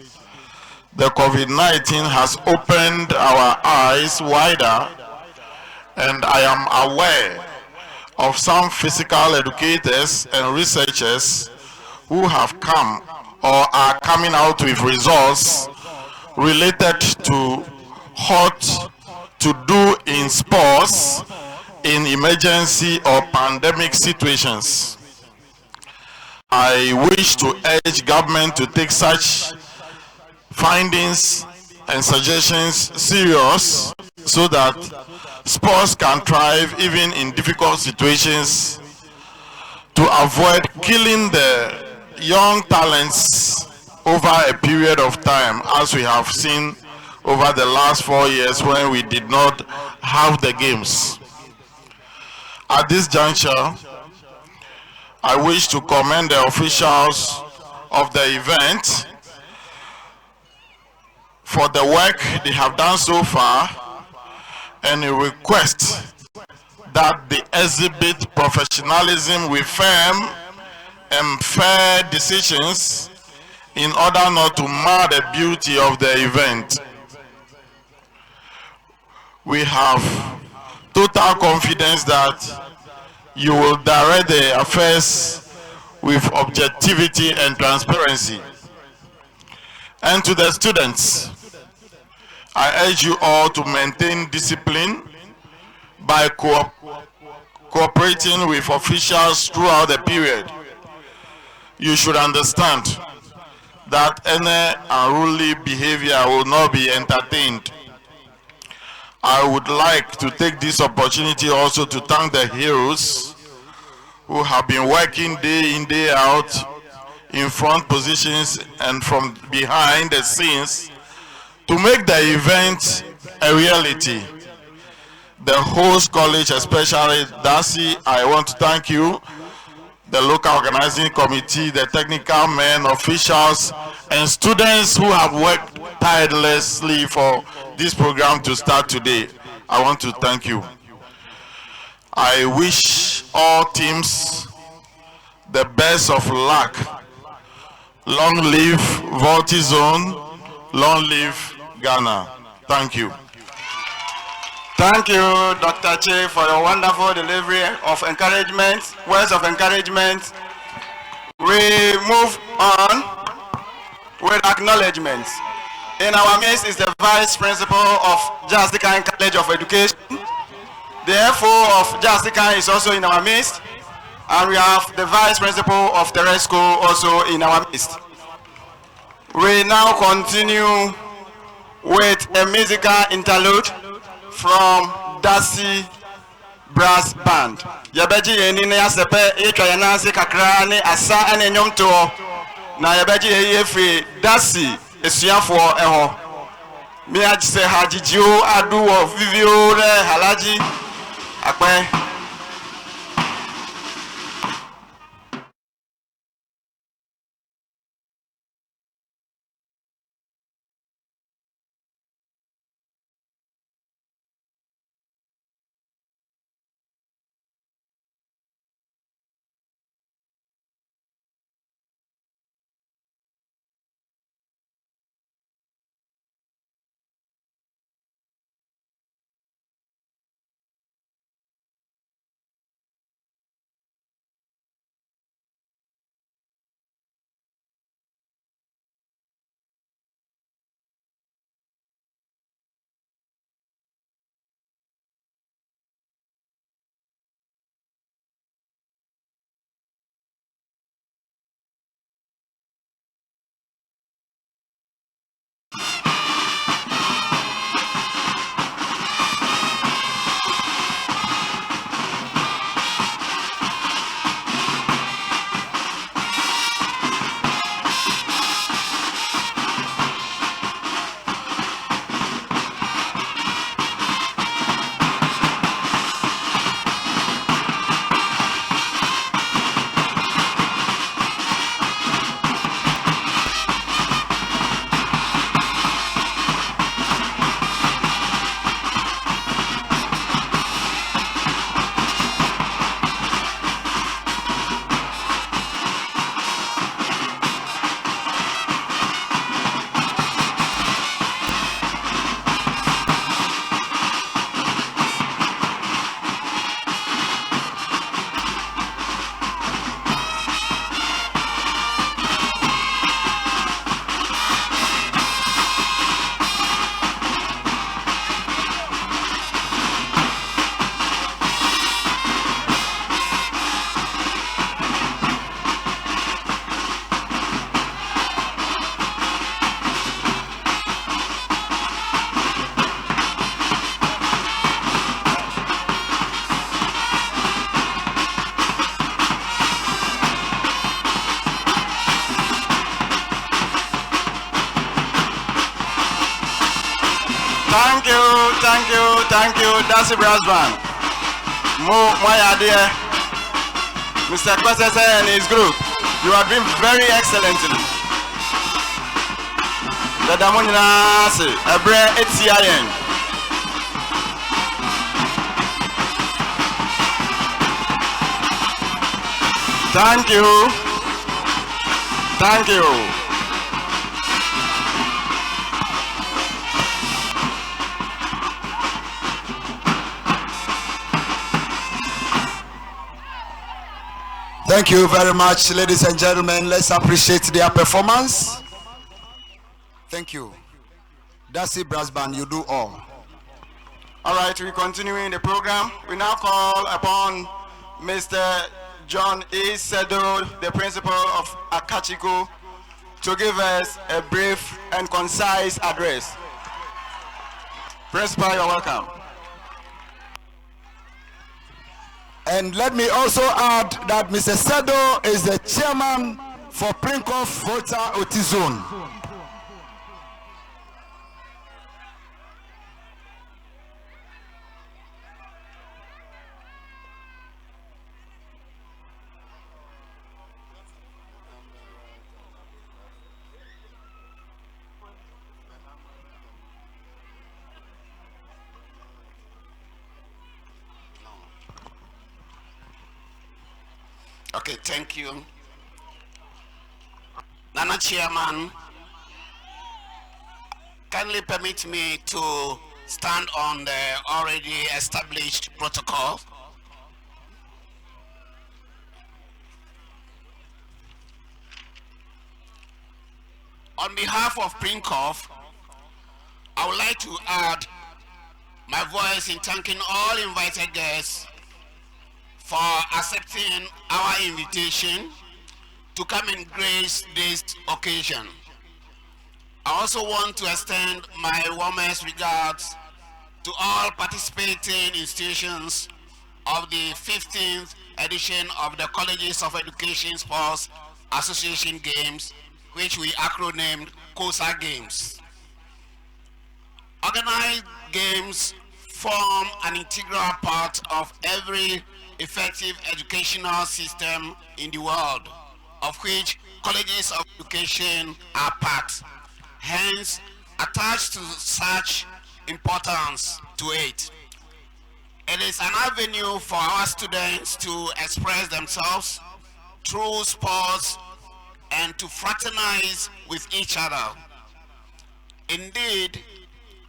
The COVID-19 has opened our eyes wider, and I am aware of some physical educators and researchers who have come or are coming out with results related to what to do in sports in emergency or pandemic situations. I wish to urge government to take such findings and suggestions seriously so that sports can thrive even in difficult situations, to avoid killing the young talents over a period of time, as we have seen over the last 4 years when we did not have the games. At this juncture, I wish to commend the officials of the event for the work they have done so far, and a request that they exhibit professionalism with firm and fair decisions in order not to mar the beauty of the event. We have total confidence that you will direct the affairs with objectivity and transparency. And to the students, I urge you all to maintain discipline by cooperating with officials throughout the period. You should understand that any unruly behavior will not be entertained. I would like to take this opportunity also to thank the heroes who have been working day in, day out in front positions and from behind the scenes to make the event a reality. The host college, especially Darcy, I want to thank you, the local organizing committee, the technical men, officials, and students who have worked tirelessly for this program to start today. I want to thank you. I wish all teams the best of luck. Long live Voltizone, long live Ghana. Thank you. Thank you, Dr. Che, for your wonderful delivery of encouragement, words of encouragement. We move on with acknowledgements. In our midst is the Vice Principal of Jastikan College of Education. The FO of Jastikan is also in our midst. And we have the Vice Principal of Teresco also in our midst. We now continue with a musical interlude from Darcy Brass Band. Yabeji yenine yasepe etwa yanase kakra ne asa ane nyomto na yabeji yefi Darcy esuafo eho. Mi ajise hajijio adu wo vivio re halaji akpe thank you, Darcy Brass Band. My dear, Mr. Coesa Dace and his group, you have been very excellently. The Damonina say, a bread HCIN. Thank you. Thank you. Thank you very much, ladies and gentlemen. Let's appreciate their performance. Thank you. Darcy Brass Band, you do all. All right, we continuing the program. We now call upon Mr. John E. Sedo, the principal of Akachiko, to give us a brief and concise address. Principal, you're welcome. And let me also add that Mr. Sedo is the chairman for Prinkoff Volta Otizone. Okay, thank you. Nana Chairman, kindly permit me to stand on the already established protocol. On behalf of Prinkoff, I would like to add my voice in thanking all invited guests for accepting our invitation to come and grace this occasion. I also want to extend my warmest regards to all participating institutions of the 15th edition of the Colleges of Education Sports Association Games, which we acronymed COSA Games. Organized games form an integral part of every effective educational system in the world, of which colleges of education are part. Hence, attached to such importance to it. It is an avenue for our students to express themselves through sports and to fraternize with each other. Indeed,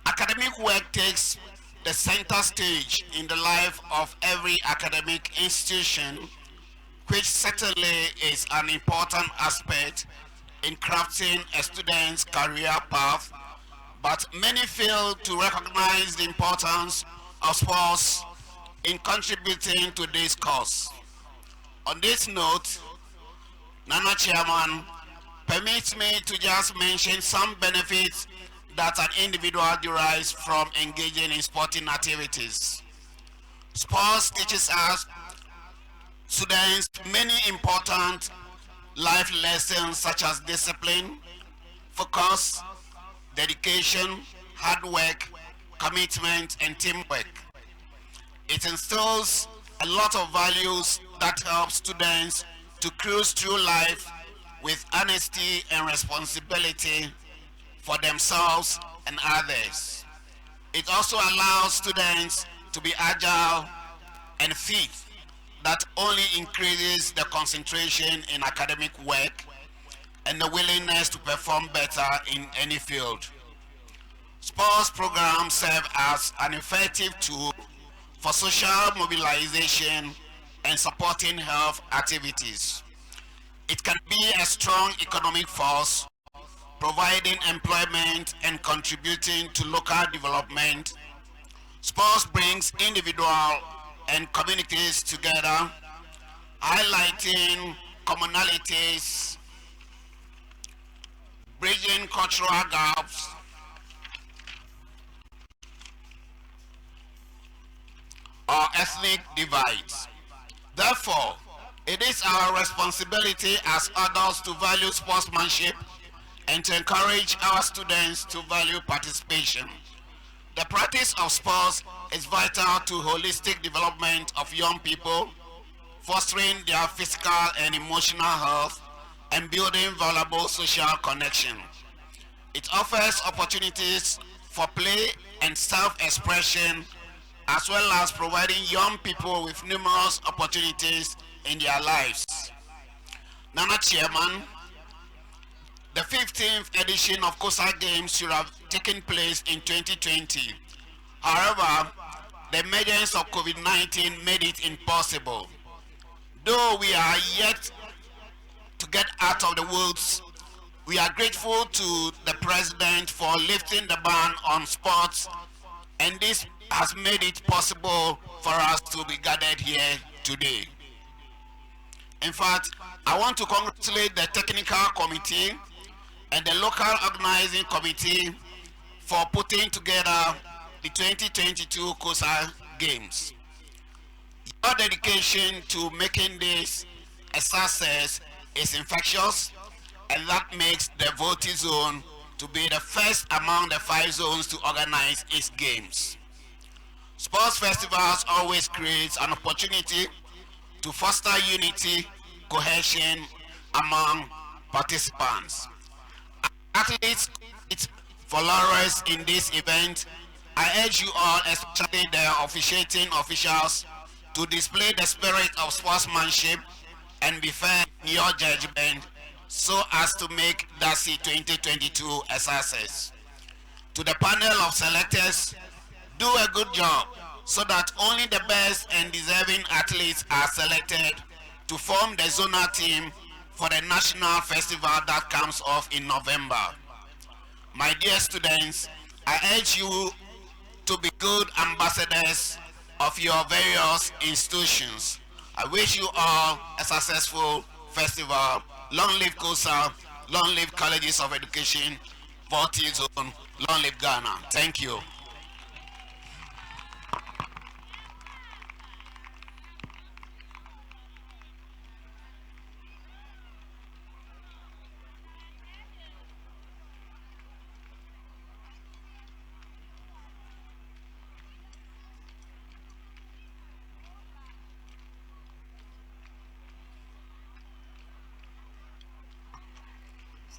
academic work takes the center stage in the life of every academic institution, which certainly is an important aspect in crafting a student's career path, but many fail to recognize the importance of sports in contributing to this cause. On this note, Nana Chairman, permit me to just mention some benefits that an individual derives from engaging in sporting activities. Sports teaches us students many important life lessons such as discipline, focus, dedication, hard work, commitment, and teamwork. It instills a lot of values that help students to cruise through life with honesty and responsibility for themselves and others. It also allows students to be agile and fit, that only increases the concentration in academic work and the willingness to perform better in any field. Sports programs serve as an effective tool for social mobilization and supporting health activities. It can be a strong economic force, providing employment and contributing to local development. Sports brings individuals and communities together, highlighting commonalities, bridging cultural gaps, or ethnic divides. Therefore, it is our responsibility as adults to value sportsmanship and to encourage our students to value participation. The practice of sports is vital to holistic development of young people, fostering their physical and emotional health, and building valuable social connection. It offers opportunities for play and self-expression, as well as providing young people with numerous opportunities in their lives. Nana Chairman, the 15th edition of Coesa Games should have taken place in 2020. However, the emergence of COVID-19 made it impossible. Though we are yet to get out of the woods, we are grateful to the President for lifting the ban on sports, and this has made it possible for us to be gathered here today. In fact, I want to congratulate the technical committee and the local organizing committee for putting together the 2022 Coesa Games. Your dedication to making this a success is infectious, and that makes the Voti zone to be the first among the 5 zones to organize its games. Sports festivals always create an opportunity to foster unity, cohesion among participants. Athletes for laurels in this event, I urge you all, especially the officiating officials, to display the spirit of sportsmanship and be fair in your judgment so as to make Darcy 2022 a success. To the panel of selectors, do a good job so that only the best and deserving athletes are selected to form the zonal team for the national festival that comes off in November. My dear students, I urge you to be good ambassadors of your various institutions. I wish you all a successful festival. Long live Coesa, long live colleges of education, Voti zone, long live Ghana. Thank you.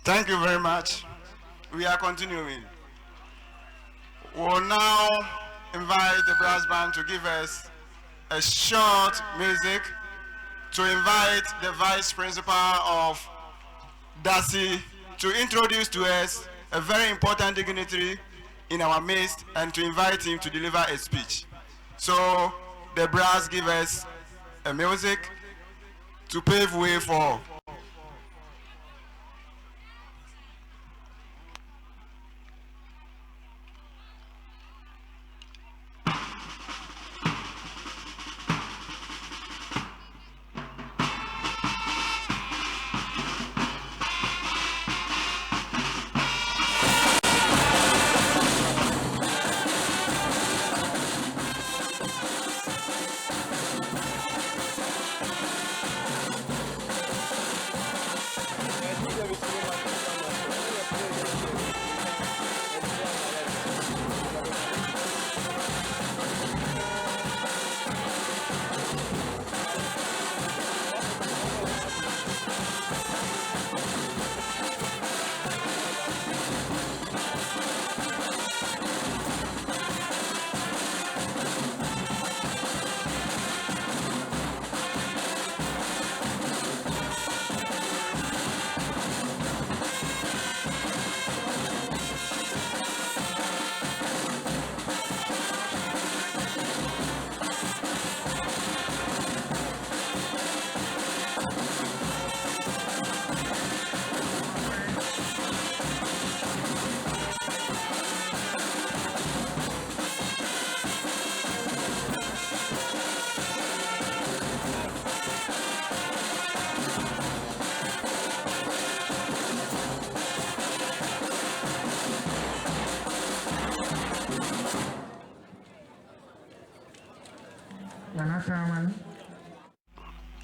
Thank you very much. We are continuing. We'll now invite the brass band to give us a short music to invite the Vice Principal of Darcy to introduce to us a very important dignitary in our midst and to invite him to deliver a speech. So the brass give us a music to pave way for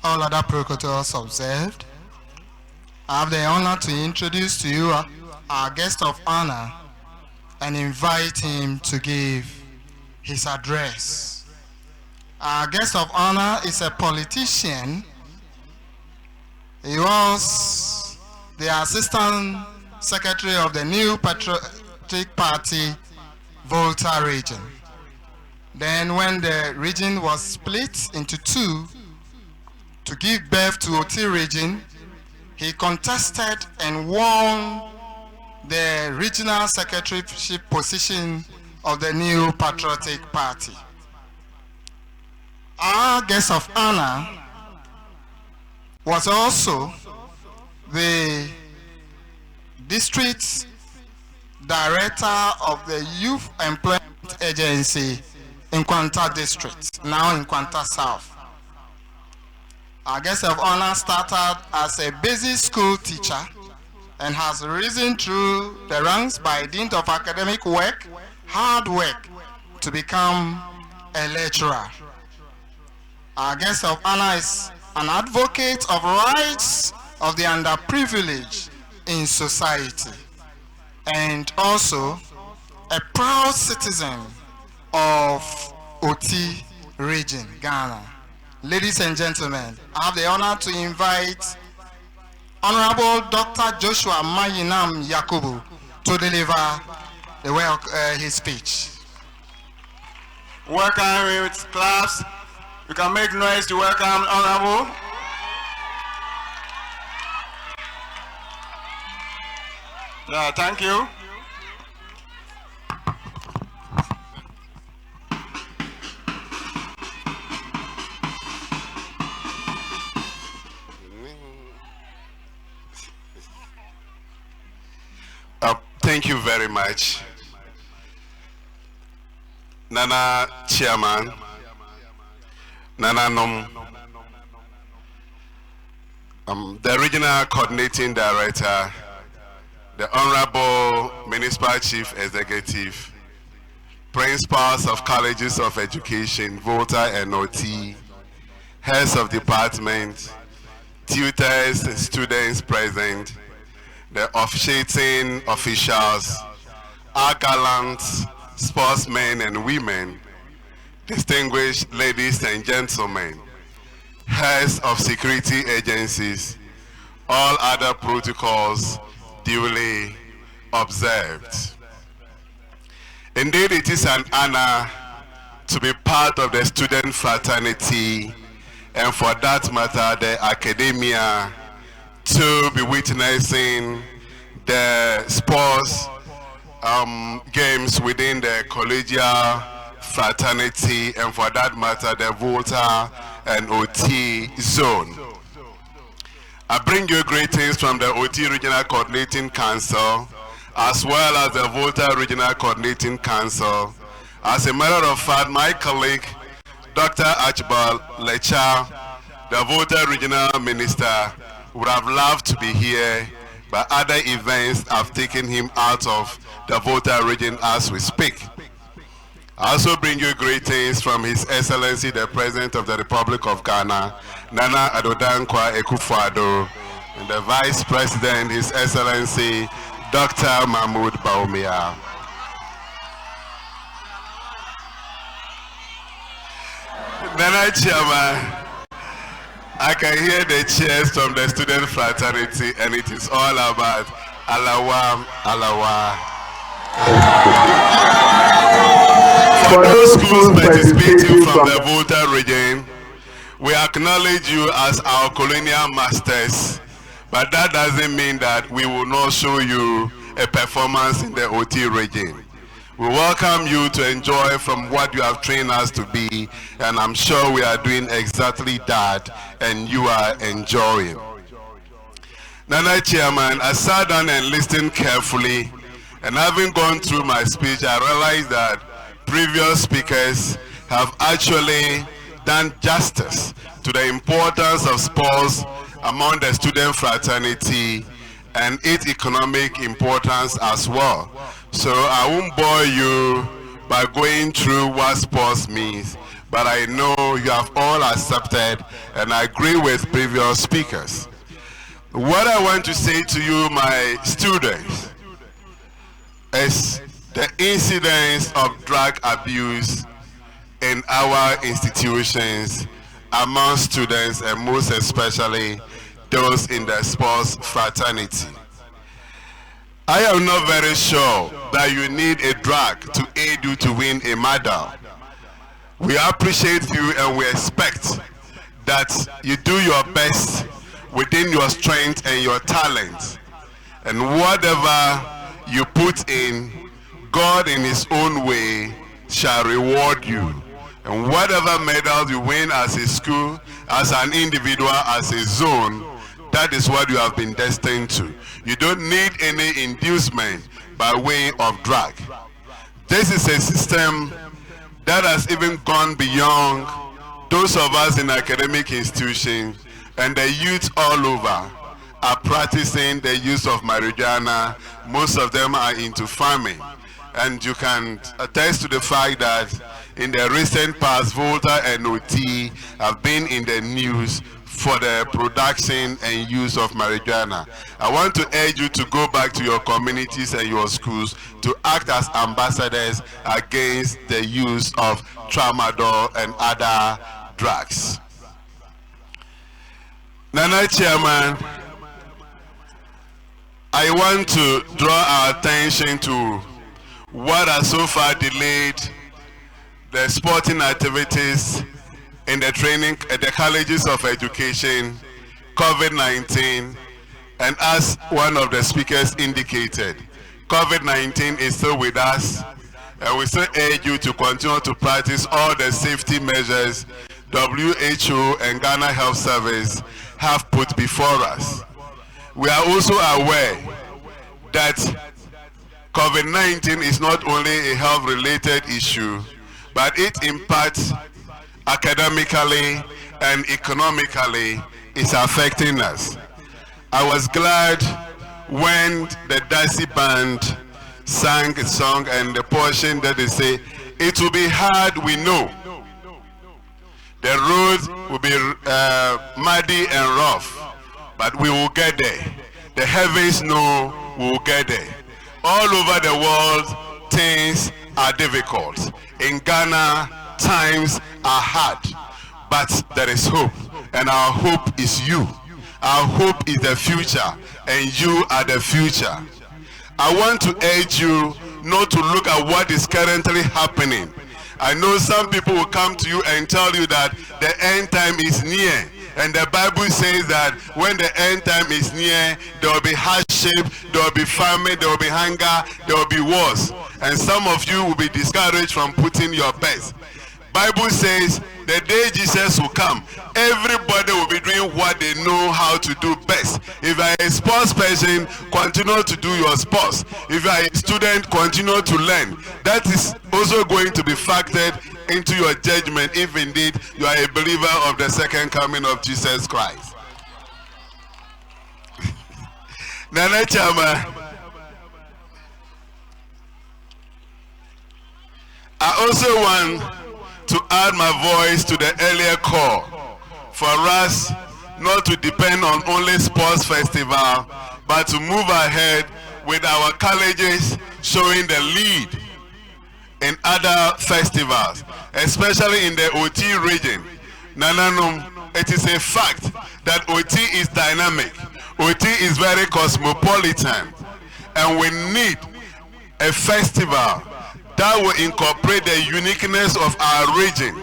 all other protocols observed. I have the honor to introduce to you our guest of honor, and invite him to give his address. Our guest of honor is a politician. He was the Assistant Secretary of the New Patriotic Party, Volta region. Then when the region was split into two to give birth to Oti region, he contested and won the regional secretaryship position of the New Patriotic Party. Our guest of honor was also the district director of the Youth Employment Agency in Kwanta District, now in Kwanta South. Our guest of honor started as a basic school teacher and has risen through the ranks by dint of academic work, hard work, to become a lecturer. Our guest of honor is an advocate of rights of the underprivileged in society and also a proud citizen of Oti region, Ghana. Ladies and gentlemen, I have the honor to invite Honorable Dr. Joshua Mayinam Yakubu to deliver his speech. Welcome with claps. You can make noise to welcome Honorable. Yeah, thank you. Thank you very much, Nana Chairman, Nana Nom, the Regional Coordinating Director, the Honorable Municipal Chief Executive, Principals of Colleges of Education, Volta and OT, Heads of Department, tutors and students present, the officiating officials, our gallant sportsmen and women, distinguished ladies and gentlemen, heads of security agencies, all other protocols duly observed. Indeed, it is an honor to be part of the student fraternity and for that matter, the academia, to be witnessing the sports games within the collegial fraternity and for that matter the Volta and OT zone. I bring you greetings from the OT Regional Coordinating Council as well as the Volta Regional Coordinating Council. As a matter of fact, my colleague Dr. Archibald Lecha, the Volta Regional Minister, would have loved to be here, but other events have taken him out of the Volta region as we speak. I also bring you greetings from His Excellency the President of the Republic of Ghana, Nana Adodankwa Akufo-Addo, and the Vice President, His Excellency Dr. Mahmoud Bawumia. Nana Chairman, I can hear the cheers from the student fraternity, and it is all about Alawa, Alawa. For those schools participating from the Volta region, we acknowledge you as our colonial masters, but that doesn't mean that we will not show you a performance in the OT region. We welcome you to enjoy from what you have trained us to be, and I'm sure we are doing exactly that, and you are enjoying. Nana Chairman, I sat down and listened carefully, and having gone through my speech, I realized that previous speakers have actually done justice to the importance of sports among the student fraternity and its economic importance as well. So I won't bore you by going through what sports means, but I know you have all accepted and I agree with previous speakers. What I want to say to you, my students, is the incidence of drug abuse in our institutions among students, and most especially those in the sports fraternity. I am not very sure that you need a drug to aid you to win a medal. We appreciate you and we expect that you do your best within your strength and your talent. And whatever you put in, God in his own way shall reward you. And whatever medals you win as a school, as an individual, as a zone, that is what you have been destined to. You don't need any inducement by way of drug. This is a system that has even gone beyond those of us in academic institutions, and the youth all over are practicing the use of marijuana. Most of them are into farming. And you can attest to the fact that in the recent past, Volta and OT have been in the news for the production and use of marijuana. I want to urge you to go back to your communities and your schools to act as ambassadors against the use of tramadol and other drugs. Nana Chairman, I want to draw our attention to what has so far delayed the sporting activities in the training at the colleges of education, COVID-19, and as one of the speakers indicated, COVID-19 is still with us, and we still urge you to continue to practice all the safety measures WHO and Ghana Health Service have put before us. We are also aware that COVID-19 is not only a health-related issue, but it impacts academically and economically. It's affecting us. I was glad when the Darcy band sang a song and the portion that they say, it will be hard, we know. The road will be muddy and rough, but we will get there. The heavens know we will get there. All over the world, things are difficult. In Ghana, times are hard, but there is hope, and our hope is you. Our hope is the future, and you are the future. I want to urge you not to look at what is currently happening. I know some people will come to you and tell you that the end time is near. And the Bible says that when the end time is near, there will be hardship, there will be famine, there will be hunger, there will be wars. And some of you will be discouraged from putting your best. Bible says the day Jesus will come, everybody will be doing what they know how to do best. If you are a sports person, continue to do your sports. If you are a student, continue to learn. That is also going to be factored into your judgment if indeed you are a believer of the second coming of Jesus Christ. Nana Chama, I also want to add my voice to the earlier call for us not to depend on only sports festival, but to move ahead with our colleges showing the lead in other festivals, especially in the OT region. Nananum, it is a fact that OT is dynamic. OT is very cosmopolitan, and we need a festival that will incorporate the uniqueness of our region,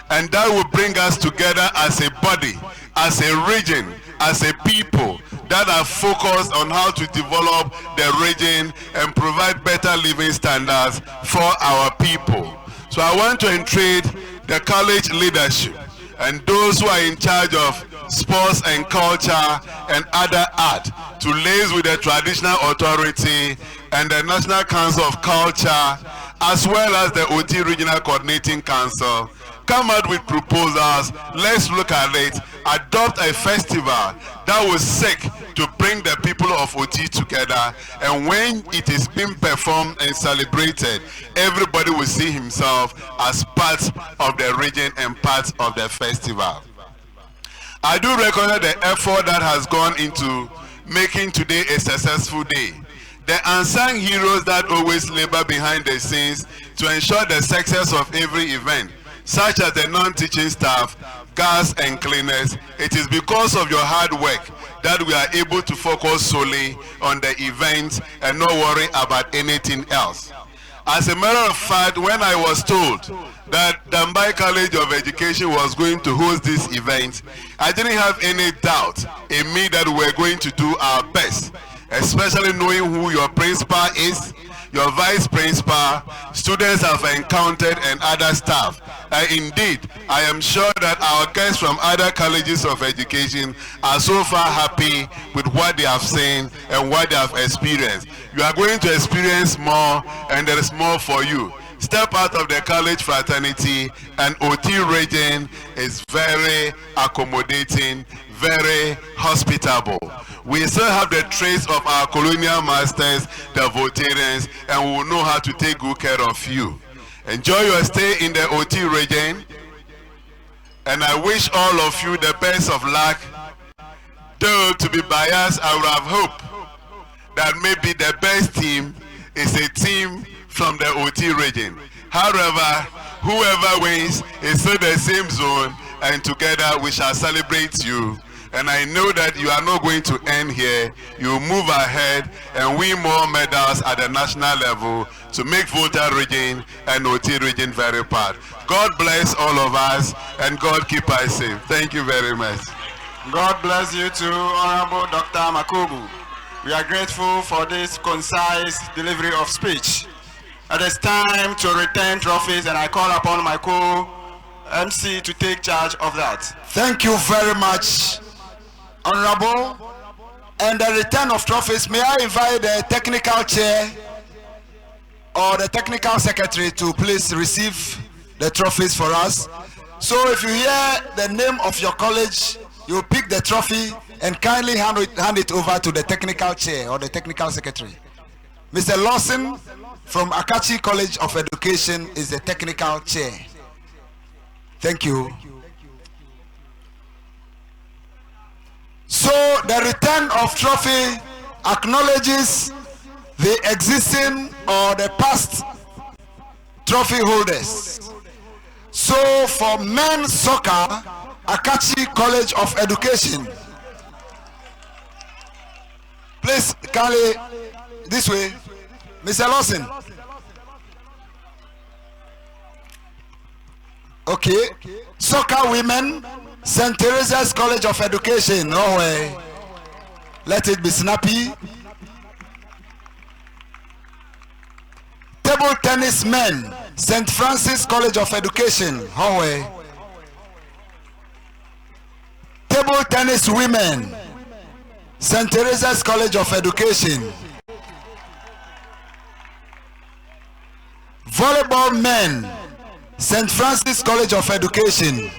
and that will bring us together as a body, as a region, as a people that are focused on how to develop the region and provide better living standards for our people. So I want to entreat the college leadership and those who are in charge of sports and culture and other art to liaise with the traditional authority and the National Council of Culture, as well as the OT Regional Coordinating Council. Come out with proposals, let's look at it, adopt a festival that will seek to bring the people of OT together, and when it is being performed and celebrated, everybody will see himself as part of the region and part of the festival. I do recognize the effort that has gone into making today a successful day. the unsung heroes that always labor behind the scenes to ensure the success of every event, such as the non-teaching staff, guards and cleaners. It is because of your hard work that we are able to focus solely on the event and not worry about anything else. As a matter of fact, when I was told that Dambai College of Education was going to host this event, I didn't have any doubt in me that we were going to do our best, especially knowing who your principal is, your vice principal, students I've encountered, and other staff. Indeed, I am sure that our guests from other colleges of education are so far happy with what they have seen and what they have experienced. You are going to experience more, and there is more for you. Step out of the college fraternity, and OT region is very accommodating, very hospitable. We still have the traits of our colonial masters, the Voltarians, and we will know how to take good care of you. Enjoy your stay in the OT region, and I wish all of you the best of luck. Though to be biased, I would have hoped that maybe the best team is a team from the OT region. However, whoever wins is still the same zone, and together we shall celebrate you. And I know that you are not going to end here. You will move ahead and win more medals at the national level to make Volta region and OT region very proud. God bless all of us, and God keep us safe. Thank you very much. God bless you too, Honorable Dr. Makubu. We are grateful for this concise delivery of speech. It is time to return trophies, and I call upon my co-MC to take charge of that. Thank you very much, Honorable. And the return of trophies, may I invite the technical chair or the technical secretary to please receive the trophies for us. So if you hear the name of your college, you pick the trophy and kindly hand it over to the technical chair or the technical secretary. Mr. Lawson from Akachi College of Education is the technical chair. Thank you. So the return of trophy acknowledges the existing or the past trophy holders. So for men's soccer, Akachi College of Education. Please, Kali, this way. Mr. Lawson. Okay. Soccer women, St. Teresa's College of Education. No way. Let it be snappy. Table tennis men, St. Francis College of Education. No way. Table tennis women, St. Teresa's College of Education. Volleyball men, St. Francis College of Education.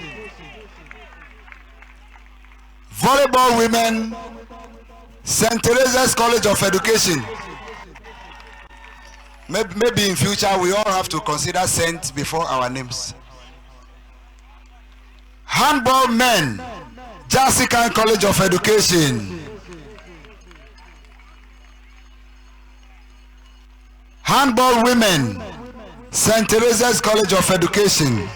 Volleyball women, St. Teresa's College of Education. Maybe in future we all have to consider Saint before our names. Handball men, Darcy College of Education. Handball women, St. Teresa's College of Education.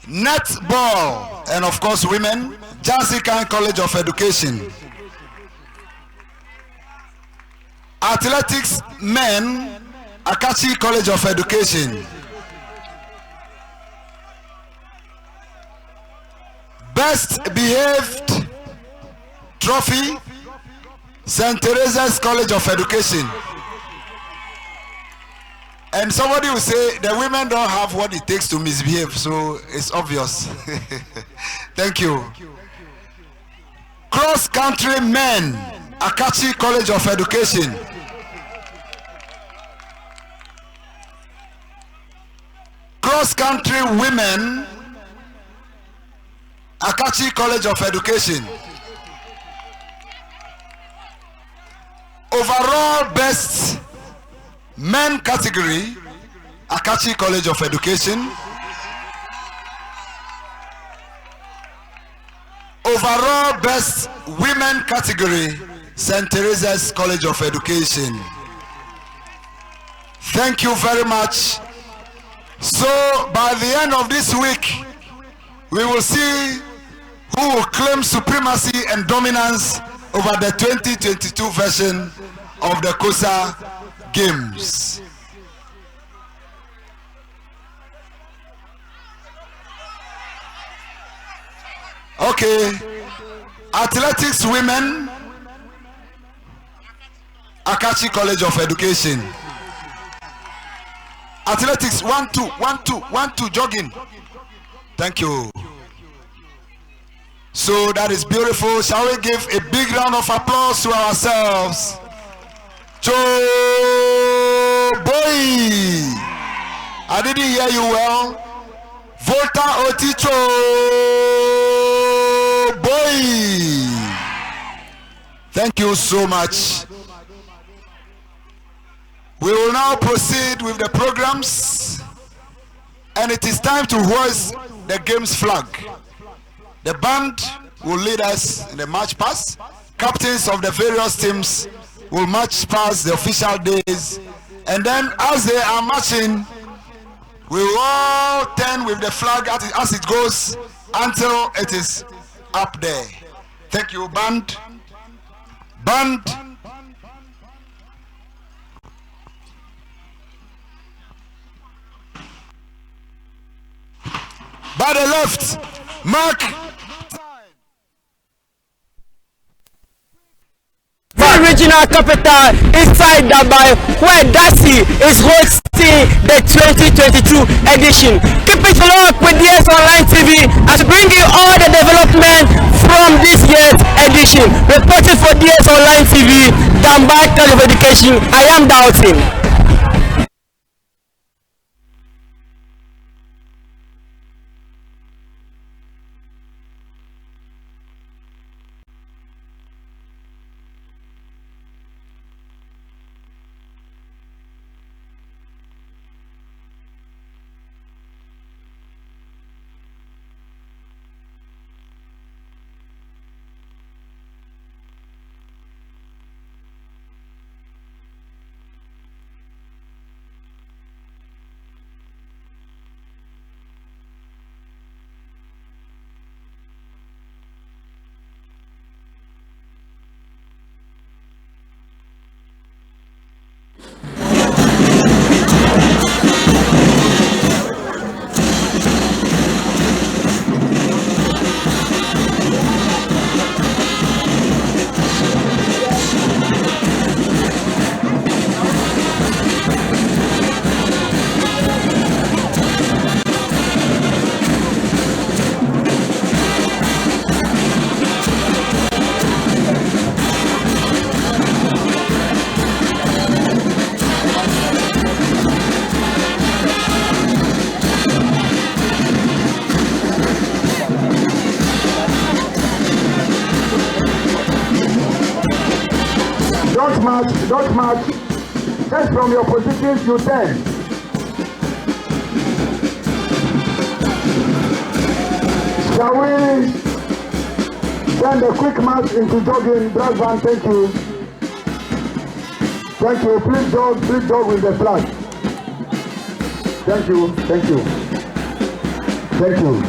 Netball, and of course women, Darcy College of Education. Athletics men, Akachi College of Education. Best behaved trophy, St. Teresa's College of Education. And somebody will say the women don't have what it takes to misbehave, so it's obvious. Thank you. Cross country men, Akachi College of Education. Cross country women, Akachi College of Education. Overall best men category, Akachi College of Education. overall best women category, St. Teresa's College of Education. Thank you very much. So by the end of this week, we will see who will claim supremacy and dominance over the 2022 version of the Coesa Games. Okay, athletics women, Akachi College of Education. Athletics, 1, 2, 1, 2, 1, 2, jogging. Thank you. So that is beautiful. Shall we give a big round of applause to ourselves? Troupe! I didn't hear you well. Volta Oti Troupe! Thank you so much. We will now proceed with the programs, and it is time to hoist the game's flag. The band will lead us in the march past. Captains of the various teams will march past the official days, and then as they are marching, we will all turn with the flag as it goes until it is up there. Thank you, band. Band. By the left, mark. The regional capital inside Dubai, where Darcy is hosting the 2022 edition. Keep it locked with DS Online TV as we bring you all the development from this year's edition. Reporting for DS Online TV, Dubai College of Education, I am Darcy. Don't march. Just from your positions you turn. Shall we send a quick march into jogging? Drag van, thank you. Thank you. Please jog with the flag. Thank you. Thank you. Thank you.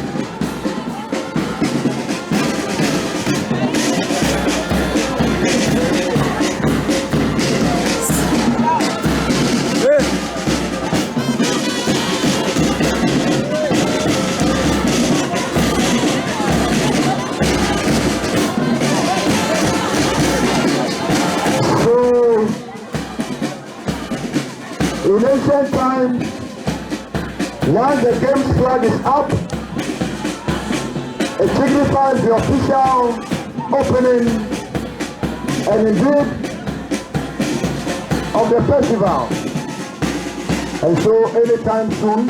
In ancient times, once the game's flag is up, it signifies the official opening and indeed of the festival. And so anytime soon,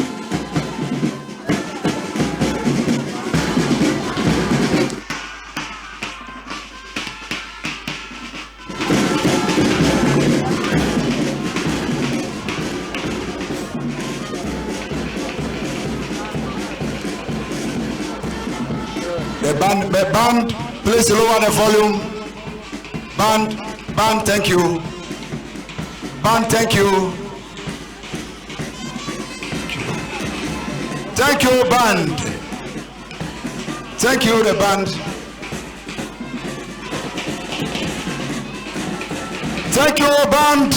the band Please lower the volume. Band, thank you. Band, thank you. Thank you, band. Thank you, the band. Thank you, band.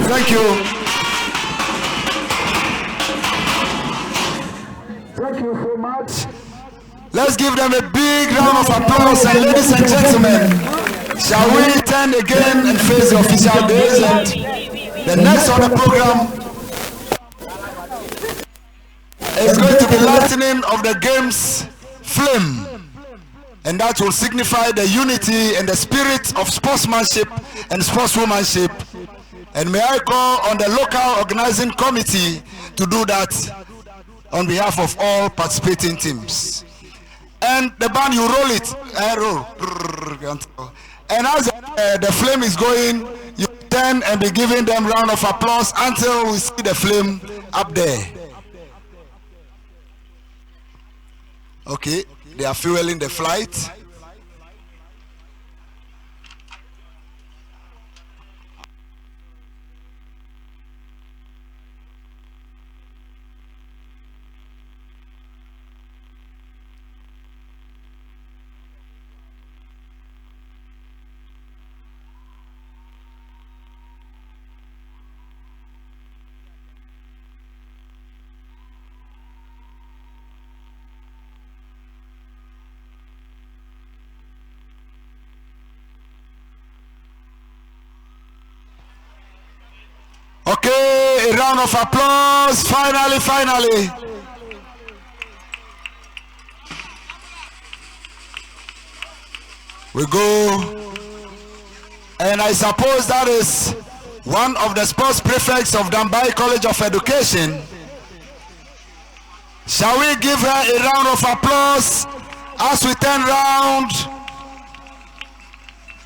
Thank you. Thank you so much. Let's give them a big round of applause, and ladies and gentlemen, shall we turn again and face the official days? And the next on the program is going to be Lightening of the game's flame, and that will signify the unity and the spirit of sportsmanship and sportswomanship. And may I call on the local organizing committee to do that on behalf of all participating teams. And the band, you roll it. Roll. And as the flame is going, you turn and be giving them round of applause until we see the flame up there. Okay, they are fueling the flight. Okay, a round of applause. Finally. We go. And I suppose that is one of the sports prefects of Dambai College of Education. Shall we give her a round of applause as we turn round?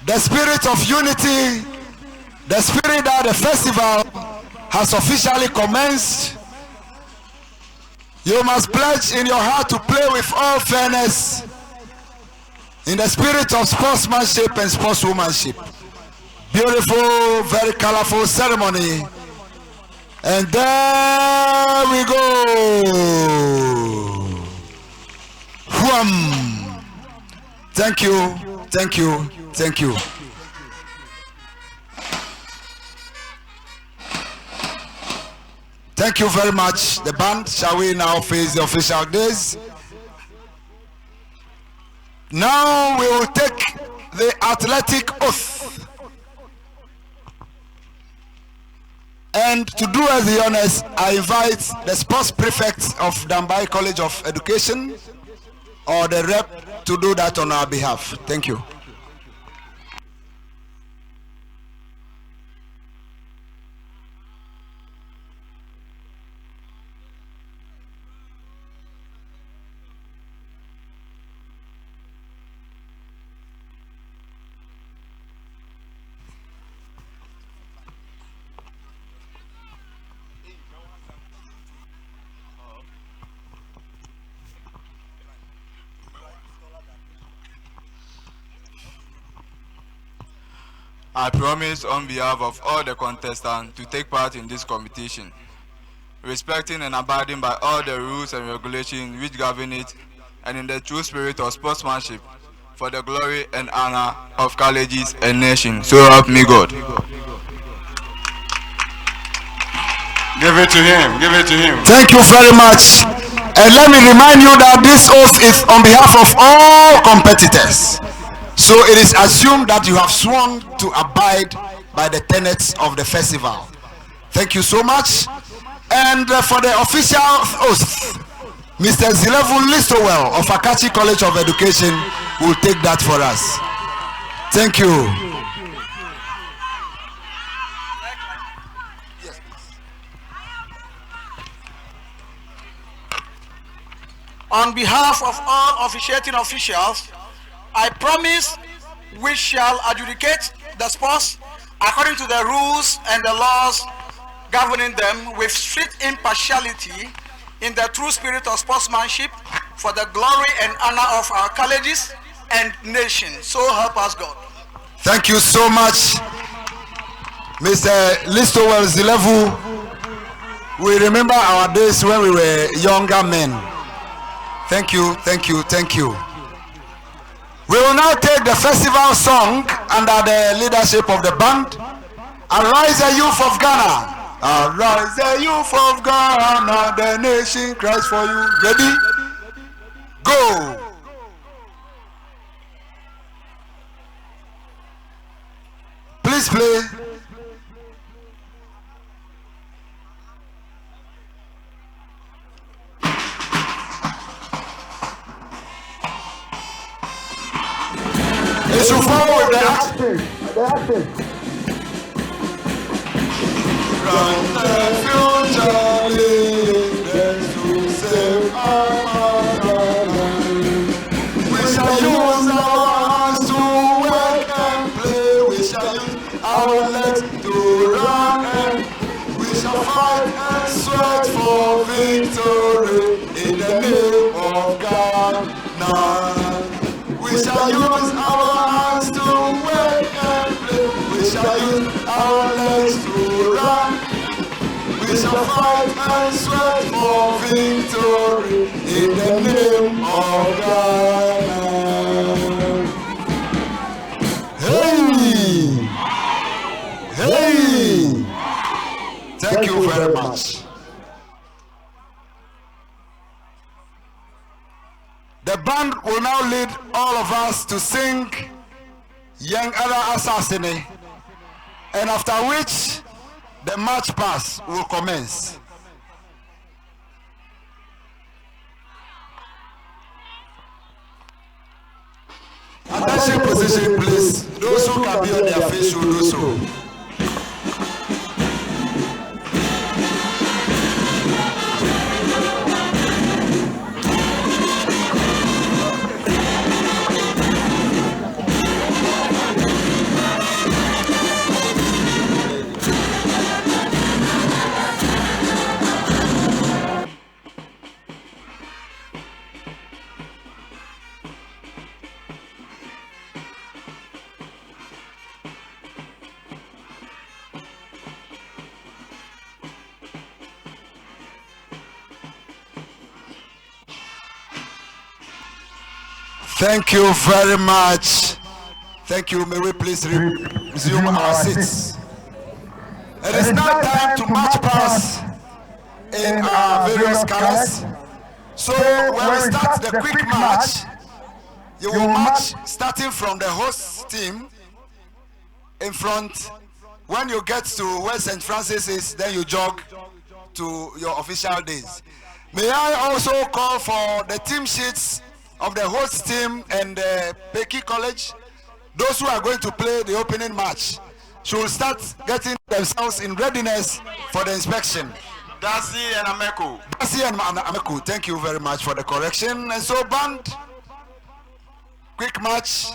The spirit of unity, the spirit that the festival has officially commenced. You must pledge in your heart to play with all fairness in the spirit of sportsmanship and sportswomanship. Beautiful, very colorful ceremony. And there we go. Wham. Thank you. Thank you very much. The band, shall we now face the official days? Now we will take the athletic oath. And to do us the honors, I invite the sports prefect of Dambai College of Education or the rep to do that on our behalf. Thank you. I promise on behalf of all the contestants to take part in this competition, respecting and abiding by all the rules and regulations which govern it, and in the true spirit of sportsmanship, for the glory and honor of colleges and nations. So help me God. Give it to him. Thank you very much. And let me remind you that this oath is on behalf of all competitors. So it is assumed that you have sworn to abide by the tenets of the festival. Thank you so much. And for the official oath, Mr. Zilevu Listowell of Akachi College of Education will take that for us. Thank you. On behalf of all officiating officials, I promise we shall adjudicate the sports according to the rules and the laws governing them with strict impartiality in the true spirit of sportsmanship for the glory and honor of our colleges and nation. So help us God. Thank you so much, Mr. Listowell Zilevu. We remember our days when we were younger men. Thank you, thank you, thank you. We will now take the festival song under the leadership of the band. Arise, the youth of Ghana. Arise, the youth of Ghana. The nation cries for you. Ready? Go. Please play. It should follow with the acting. Run the future leaders to save our motherland. We shall use our hands to work and play. We shall use our legs to run and we shall fight and sweat for victory in the name of God. We shall use our hands to work and play. We shall use our legs to run. We shall fight and sweat for victory in the name of God. Hey! Hey! Thank you very much. The band will now lead all of us to sing Young Ada Assassine, and after which the march pass will commence. Attention position, please. Those who can be on their feet should do so. Thank you very much. Thank you. May we please resume our seats. It is now time to march past in our various colors. So when we start the quick march, you will march starting from the host team in front. When you get to where St. Francis is, then you jog to your official days. May I also call for the team sheets of the host team and Peki College. Those who are going to play the opening match should start getting themselves in readiness for the inspection. Darcy and Ameku. Darcy and Ameku, thank you very much for the correction. And so band, quick match.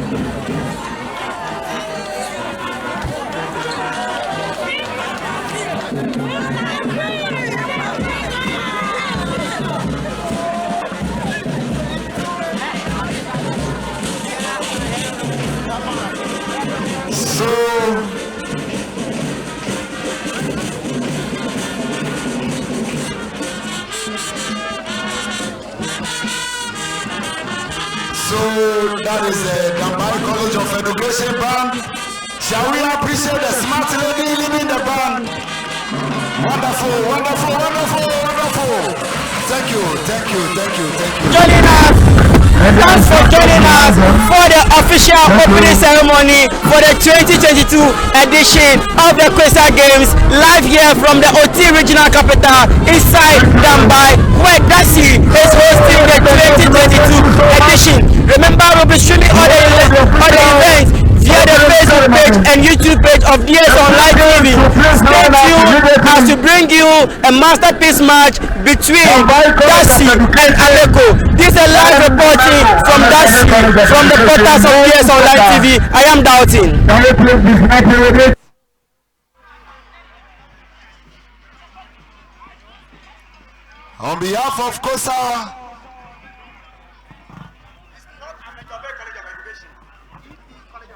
So that is the Dambai College of Education band. Shall we appreciate the smart lady leading the band? Wonderful, wonderful, wonderful, wonderful. Thank you, thank you, thank you, thank you. Joining us, thanks for joining us for the official opening ceremony for the 2022 edition of the Coesa Games, live here from the OT Regional Capital inside Dambai, where Darcy is hosting the 2022 edition. Remember, we'll be streaming all the events via the Facebook page and YouTube page of DS Online TV. Stay tuned as to bring you a masterpiece match between Darcy and Aleko. This is a live reporting from Darcy from the portals of DS Online TV. I am doubting. On behalf of Coesa